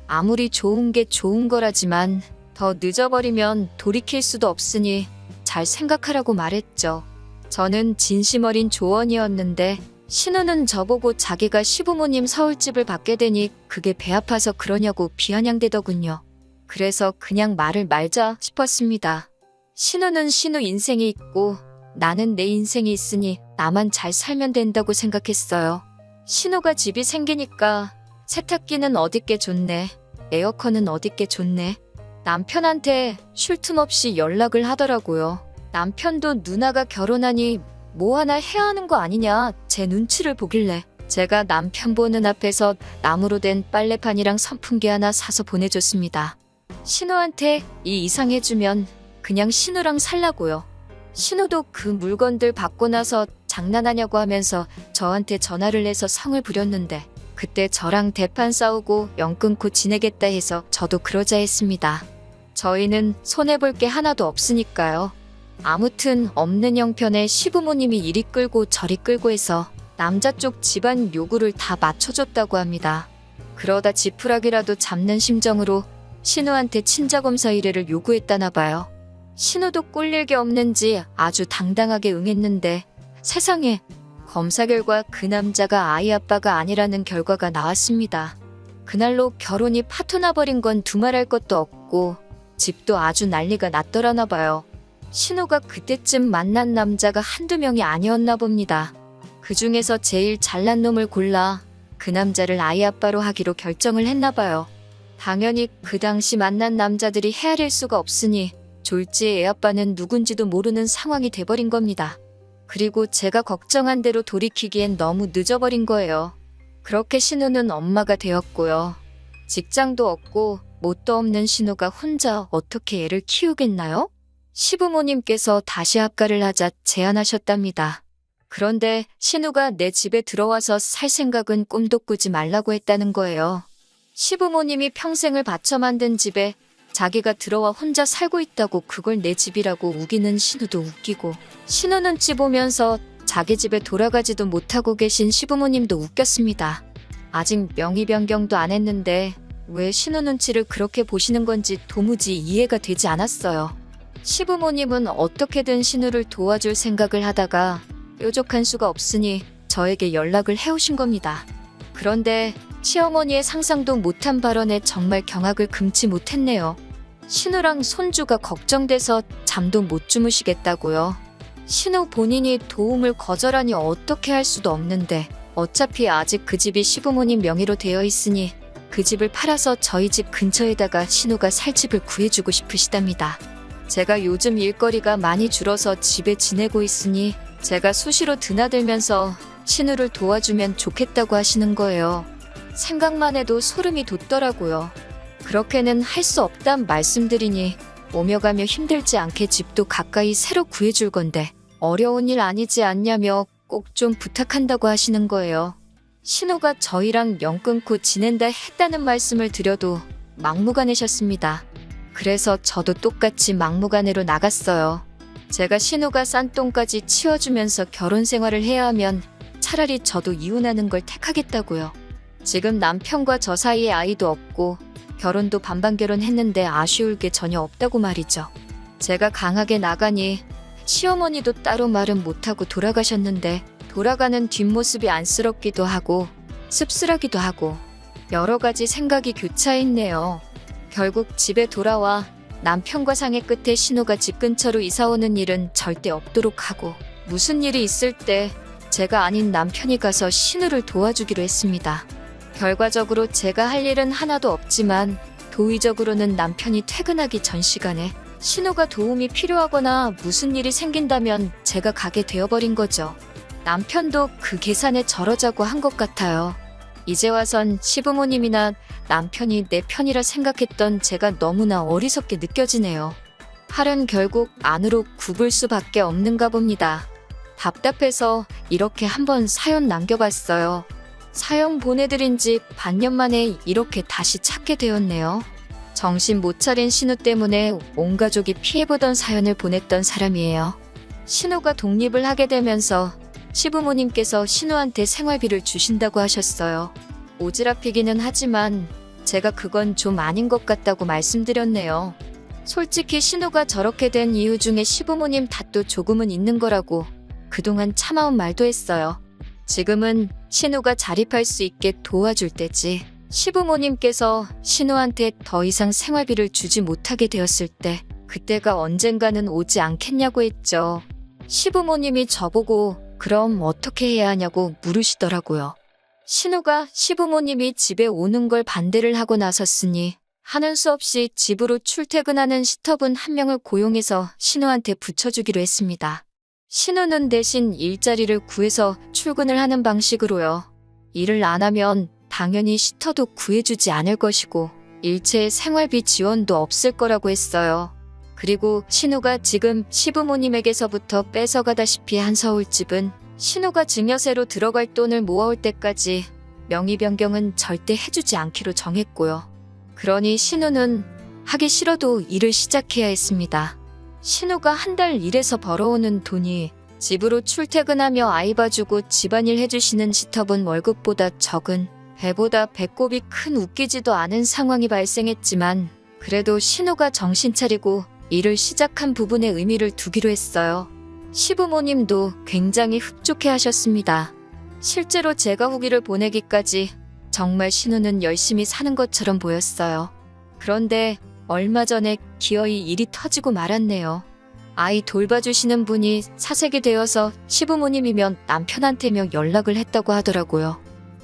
아무리 좋은 게 좋은 거라지만 더 늦어버리면 돌이킬 수도 없으니 잘 생각하라고 말했죠. 저는 진심 어린 조언이었는데 신우는 저보고 자기가 시부모님 서울집을 받게 되니 그게 배 아파서 그러냐고 비아냥대더군요. 그래서 그냥 말을 말자 싶었습니다. 신우는 신우 인생이 있고 나는 내 인생이 있으니 나만 잘 살면 된다고 생각했어요. 신우가 집이 생기니까 세탁기는 어딨게 좋네. 에어컨은 어딨게 좋네. 남편한테 쉴 틈 없이 연락을 하더라고요. 남편도 누나가 결혼하니 뭐 하나 해야 하는 거 아니냐 제 눈치를 보길래 제가 남편 보는 앞에서 나무로 된 빨래판이랑 선풍기 하나 사서 보내줬습니다. 신우한테 이 이상 해주면 그냥 신우랑 살라고요. 신우도 그 물건들 받고 나서 장난하냐고 하면서 저한테 전화를 해서 성을 부렸는데 그때 저랑 대판 싸우고 연 끊고 지내겠다 해서 저도 그러자 했습니다. 저희는 손해볼 게 하나도 없으니까요. 아무튼 없는 형편에 시부모님이 이리 끌고 저리 끌고 해서 남자 쪽 집안 요구를 다 맞춰줬다고 합니다. 그러다 지푸라기라도 잡는 심정으로 신우한테 친자검사 의뢰를 요구했다나 봐요. 신우도 꿀릴 게 없는지 아주 당당하게 응했는데 세상에 검사 결과 그 남자가 아이 아빠가 아니라는 결과가 나왔습니다. 그날로 결혼이 파토 나버린 건 두말할 것도 없고 집도 아주 난리가 났더라나 봐요. 신우가 그때쯤 만난 남자가 한두 명이 아니었나 봅니다. 그 중에서 제일 잘난 놈을 골라 그 남자를 아이 아빠로 하기로 결정을 했나 봐요. 당연히 그 당시 만난 남자들이 헤아릴 수가 없으니 졸지의 애아빠는 누군지도 모르는 상황이 돼버린 겁니다. 그리고 제가 걱정한 대로 돌이키기엔 너무 늦어버린 거예요. 그렇게 신우는 엄마가 되었고요. 직장도 없고 뭣도 없는 신우가 혼자 어떻게 애를 키우겠나요? 시부모님께서 다시 합가를 하자 제안하셨답니다. 그런데 신우가 내 집에 들어와서 살 생각은 꿈도 꾸지 말라고 했다는 거예요. 시부모님이 평생을 바쳐 만든 집에 자기가 들어와 혼자 살고 있다고 그걸 내 집이라고 우기는 신우도 웃기고 신우 눈치 보면서 자기 집에 돌아가지도 못하고 계신 시부모님도 웃겼습니다. 아직 명의 변경도 안 했는데 왜 신우 눈치를 그렇게 보시는 건지 도무지 이해가 되지 않았어요. 시부모님은 어떻게든 신우를 도와줄 생각을 하다가 뾰족한 수가 없으니 저에게 연락을 해오신 겁니다. 그런데 시어머니의 상상도 못한 발언에 정말 경악을 금치 못했네요. 신우랑 손주가 걱정돼서 잠도 못 주무시겠다고요. 신우 본인이 도움을 거절하니 어떻게 할 수도 없는데 어차피 아직 그 집이 시부모님 명의로 되어 있으니 그 집을 팔아서 저희 집 근처에다가 신우가 살 집을 구해주고 싶으시답니다. 제가 요즘 일거리가 많이 줄어서 집에 지내고 있으니 제가 수시로 드나들면서 신우를 도와주면 좋겠다고 하시는 거예요. 생각만 해도 소름이 돋더라고요. 그렇게는 할 수 없단 말씀드리니 오며 가며 힘들지 않게 집도 가까이 새로 구해줄 건데 어려운 일 아니지 않냐며 꼭 좀 부탁한다고 하시는 거예요. 신우가 저희랑 연 끊고 지낸다 했다는 말씀을 드려도 막무가내셨습니다. 그래서 저도 똑같이 막무가내로 나갔어요. 제가 신우가 싼 똥까지 치워주면서 결혼 생활을 해야 하면 차라리 저도 이혼하는 걸 택하겠다고요. 지금 남편과 저 사이에 아이도 없고 결혼도 반반 결혼했는데 아쉬울 게 전혀 없다고 말이죠. 제가 강하게 나가니 시어머니도 따로 말은 못하고 돌아가셨는데 돌아가는 뒷모습이 안쓰럽기도 하고 씁쓸하기도 하고 여러 가지 생각이 교차했네요. 결국 집에 돌아와 남편과 상의 끝에 신우가 집 근처로 이사오는 일은 절대 없도록 하고 무슨 일이 있을 때 제가 아닌 남편이 가서 신우를 도와주기로 했습니다. 결과적으로 제가 할 일은 하나도 없지만 도의적으로는 남편이 퇴근하기 전 시간에 신우가 도움이 필요하거나 무슨 일이 생긴다면 제가 가게 되어버린 거죠. 남편도 그 계산에 저러자고 한 것 같아요. 이제 와선 시부모님이나 남편이 내 편이라 생각했던 제가 너무나 어리석게 느껴지네요. 팔은 결국 안으로 굽을 수밖에 없는가 봅니다. 답답해서 이렇게 한번 사연 남겨봤어요. 사연 보내드린 지 반년 만에 이렇게 다시 찾게 되었네요. 정신 못 차린 신우 때문에 온 가족이 피해보던 사연을 보냈던 사람이에요. 신우가 독립을 하게 되면서 시부모님께서 신우한테 생활비를 주신다고 하셨어요. 오지랖이기는 하지만 제가 그건 좀 아닌 것 같다고 말씀드렸네요. 솔직히 신우가 저렇게 된 이유 중에 시부모님 탓도 조금은 있는 거라고 그동안 참아온 말도 했어요. 지금은 신우가 자립할 수 있게 도와줄 때지. 시부모님께서 신우한테 더 이상 생활비를 주지 못하게 되었을 때 그때가 언젠가는 오지 않겠냐고 했죠. 시부모님이 저보고 그럼 어떻게 해야 하냐고 물으시더라고요. 신우가 시부모님이 집에 오는 걸 반대를 하고 나섰으니 하는 수 없이 집으로 출퇴근하는 시터분 한 명을 고용해서 신우한테 붙여주기로 했습니다. 신우는 대신 일자리를 구해서 출근을 하는 방식으로요. 일을 안 하면 당연히 시터도 구해주지 않을 것이고 일체의 생활비 지원도 없을 거라고 했어요. 그리고 신우가 지금 시부모님에게서부터 뺏어가다시피 한 서울집은 신우가 증여세로 들어갈 돈을 모아올 때까지 명의 변경은 절대 해주지 않기로 정했고요. 그러니 신우는 하기 싫어도 일을 시작해야 했습니다. 신우가 한 달 일해서 벌어오는 돈이 집으로 출퇴근하며 아이 봐주고 집안일 해주시는 시터분 월급보다 적은 배보다 배꼽이 큰 웃기지도 않은 상황이 발생했지만 그래도 신우가 정신 차리고 일을 시작한 부분에 의미를 두기로 했어요. 시부모님도 굉장히 흡족해 하셨습니다. 실제로 제가 후기를 보내기까지 정말 신우는 열심히 사는 것처럼 보였어요. 그런데 얼마 전에 기어이 일이 터지고 말았네요. 아이 돌봐주시는 분이 사색이 되어서 시부모님이면 남편한테며 연락을 했다고 하더라고요.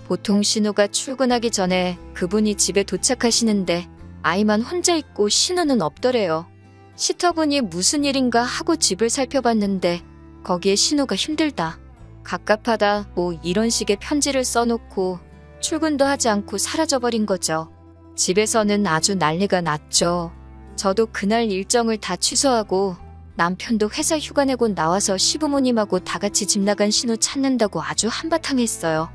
보통 신우가 출근하기 전에 그분이 집에 도착하시는데 아이만 혼자 있고 신우는 없더래요. 시터분이 무슨 일인가 하고 집을 살펴봤는데 거기에 신우가 힘들다, 갑갑하다 뭐 이런 식의 편지를 써놓고 출근도 하지 않고 사라져버린 거죠. 집에서는 아주 난리가 났죠. 저도 그날 일정을 다 취소하고 남편도 회사 휴가 내고 나와서 시부모님하고 다 같이 집 나간 신우 찾는다고 아주 한바탕 했어요.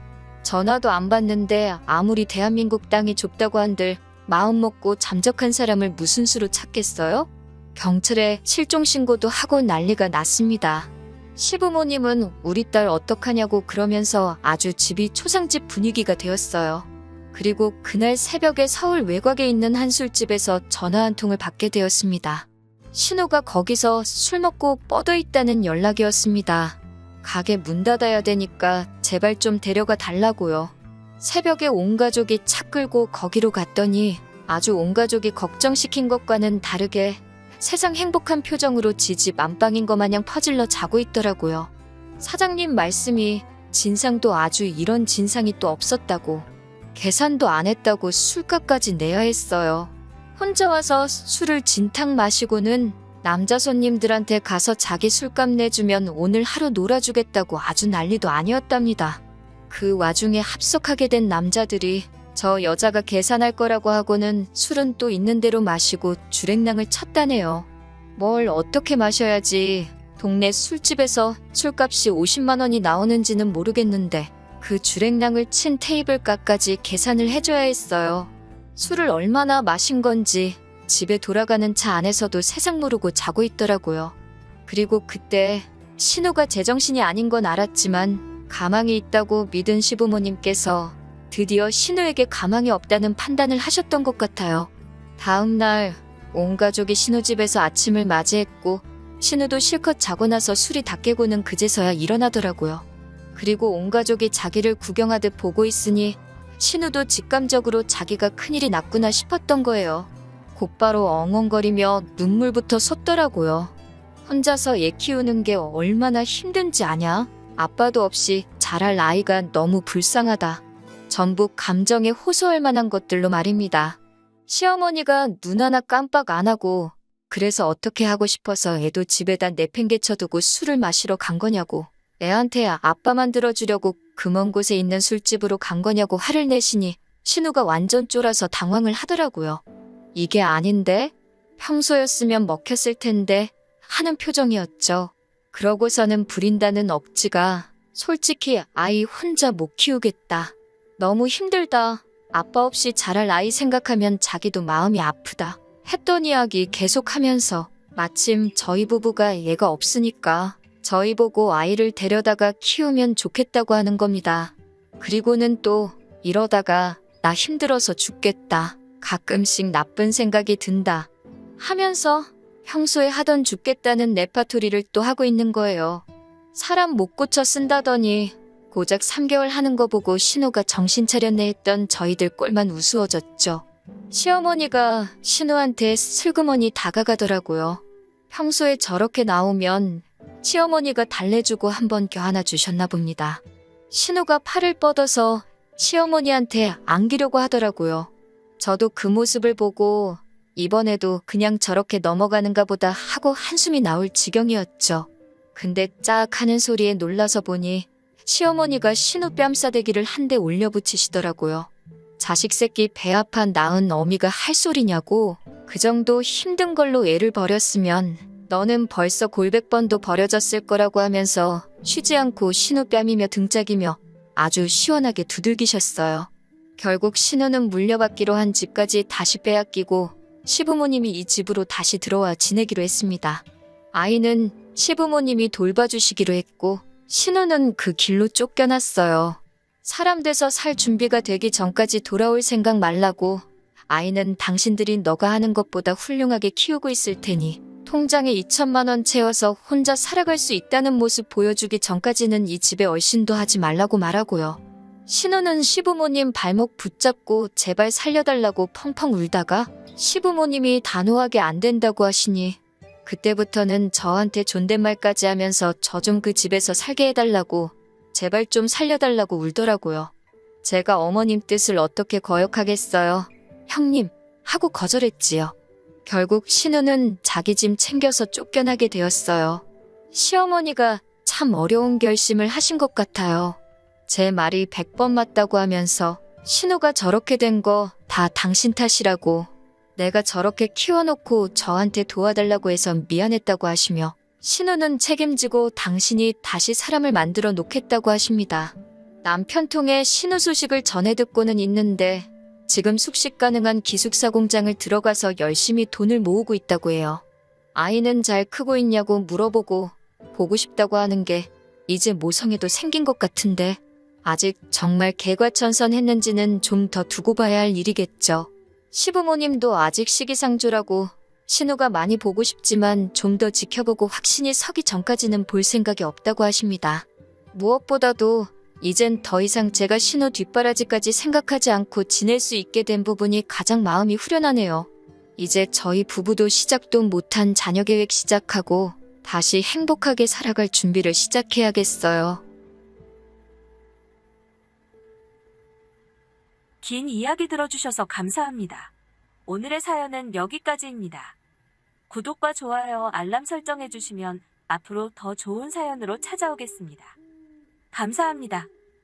전화도 안 받는데 아무리 대한민국 땅이 좁다고 한들 마음 먹고 잠적한 사람을 무슨 수로 찾겠어요? 경찰에 실종신고도 하고 난리가 났습니다. 시부모님은 우리 딸 어떡하냐고 그러면서 아주 집이 초상집 분위기가 되었어요. 그리고 그날 새벽에 서울 외곽에 있는 한 술집에서 전화 한 통을 받게 되었습니다. 신우가 거기서 술 먹고 뻗어 있다는 연락이었습니다. 가게 문 닫아야 되니까 제발 좀 데려가 달라고요. 새벽에 온 가족이 차 끌고 거기로 갔더니 아주 온 가족이 걱정시킨 것과는 다르게 세상 행복한 표정으로 지집 안방인 것 마냥 퍼질러 자고 있더라고요. 사장님 말씀이 진상도 아주 이런 진상이 또 없었다고, 계산도 안 했다고 술값까지 내야 했어요. 혼자 와서 술을 진탕 마시고는 남자 손님들한테 가서 자기 술값 내주면 오늘 하루 놀아주겠다고 아주 난리도 아니었답니다. 그 와중에 합석하게 된 남자들이 저 여자가 계산할 거라고 하고는 술은 또 있는 대로 마시고 주랭랑을 쳤다네요. 뭘 어떻게 마셔야지 동네 술집에서 술값이 50만 원이 나오는지는 모르겠는데 그 주랭랑을 친 테이블값까지 계산을 해줘야 했어요. 술을 얼마나 마신 건지 집에 돌아가는 차 안에서도 세상 모르고 자고 있더라고요. 그리고 그때 신우가 제정신이 아닌 건 알았지만 가망이 있다고 믿은 시부모님께서 드디어 신우에게 가망이 없다는 판단을 하셨던 것 같아요. 다음 날 온 가족이 신우 집에서 아침을 맞이했고 신우도 실컷 자고 나서 술이 다 깨고는 그제서야 일어나더라고요. 그리고 온 가족이 자기를 구경하듯 보고 있으니 신우도 직감적으로 자기가 큰일이 났구나 싶었던 거예요. 곧바로 엉엉거리며 눈물부터 솟더라고요. 혼자서 애 키우는 게 얼마나 힘든지 아냐? 아빠도 없이 자랄 아이가 너무 불쌍하다. 전부 감정에 호소할 만한 것들로 말입니다. 시어머니가 눈 하나 깜빡 안 하고 그래서 어떻게 하고 싶어서 애도 집에다 내팽개쳐두고 술을 마시러 간 거냐고, 애한테 아빠만 들어주려고 그 먼 곳에 있는 술집으로 간 거냐고 화를 내시니 신우가 완전 쫄아서 당황을 하더라고요. 이게 아닌데? 평소였으면 먹혔을 텐데 하는 표정이었죠. 그러고서는 부린다는 억지가 솔직히 아이 혼자 못 키우겠다. 너무 힘들다. 아빠 없이 자랄 아이 생각하면 자기도 마음이 아프다. 했던 이야기 계속하면서 마침 저희 부부가 애가 없으니까 저희 보고 아이를 데려다가 키우면 좋겠다고 하는 겁니다. 그리고는 또 이러다가 나 힘들어서 죽겠다. 가끔씩 나쁜 생각이 든다. 하면서 평소에 하던 죽겠다는 레파토리를 또 하고 있는 거예요. 사람 못 고쳐 쓴다더니 고작 3개월 하는 거 보고 신우가 정신 차렸네 했던 저희들 꼴만 우스워졌죠. 시어머니가 신우한테 슬그머니 다가가더라고요. 평소에 저렇게 나오면 시어머니가 달래주고 한번 껴안아 주셨나 봅니다. 신우가 팔을 뻗어서 시어머니한테 안기려고 하더라고요. 저도 그 모습을 보고 이번에도 그냥 저렇게 넘어가는가 보다 하고 한숨이 나올 지경이었죠. 근데 짝 하는 소리에 놀라서 보니 시어머니가 신우 뺨싸대기를 한 대 올려붙이시더라고요. 자식 새끼 배 아파 낳은 어미가 할 소리냐고, 그 정도 힘든 걸로 애를 버렸으면 너는 벌써 골백 번도 버려졌을 거라고 하면서 쉬지 않고 신우 뺨이며 등짝이며 아주 시원하게 두들기셨어요. 결국 신우는 물려받기로 한 집까지 다시 빼앗기고 시부모님이 이 집으로 다시 들어와 지내기로 했습니다. 아이는 시부모님이 돌봐주시기로 했고 신우는 그 길로 쫓겨났어요. 사람 돼서 살 준비가 되기 전까지 돌아올 생각 말라고, 아이는 당신들이 너가 하는 것보다 훌륭하게 키우고 있을 테니 통장에 2천만 원 채워서 혼자 살아갈 수 있다는 모습 보여주기 전까지는 이 집에 얼씬도 하지 말라고 말하고요. 신우는 시부모님 발목 붙잡고 제발 살려달라고 펑펑 울다가 시부모님이 단호하게 안 된다고 하시니 그때부터는 저한테 존댓말까지 하면서 저 좀 그 집에서 살게 해달라고, 제발 좀 살려달라고 울더라고요. 제가 어머님 뜻을 어떻게 거역하겠어요. 형님 하고 거절했지요. 결국 신우는 자기 짐 챙겨서 쫓겨나게 되었어요. 시어머니가 참 어려운 결심을 하신 것 같아요. 제 말이 100번 맞다고 하면서 신우가 저렇게 된 거 다 당신 탓이라고, 내가 저렇게 키워놓고 저한테 도와달라고 해서 미안했다고 하시며 신우는 책임지고 당신이 다시 사람을 만들어 놓겠다고 하십니다. 남편 통해 신우 소식을 전해 듣고는 있는데 지금 숙식 가능한 기숙사 공장을 들어가서 열심히 돈을 모으고 있다고 해요. 아이는 잘 크고 있냐고 물어보고 보고 싶다고 하는 게 이제 모성애도 생긴 것 같은데 아직 정말 개과천선했는지는 좀 더 두고 봐야 할 일이겠죠. 시부모님도 아직 시기상조라고 신우가 많이 보고 싶지만 좀 더 지켜보고 확신이 서기 전까지는 볼 생각이 없다고 하십니다. 무엇보다도 이젠 더 이상 제가 신우 뒷바라지까지 생각하지 않고 지낼 수 있게 된 부분이 가장 마음이 후련하네요. 이제 저희 부부도 시작도 못한 자녀 계획 시작하고 다시 행복하게 살아갈 준비를 시작해야겠어요. 긴 이야기 들어주셔서 감사합니다. 오늘의 사연은 여기까지입니다. 구독과 좋아요, 알람 설정해주시면 앞으로 더 좋은 사연으로 찾아오겠습니다. 감사합니다.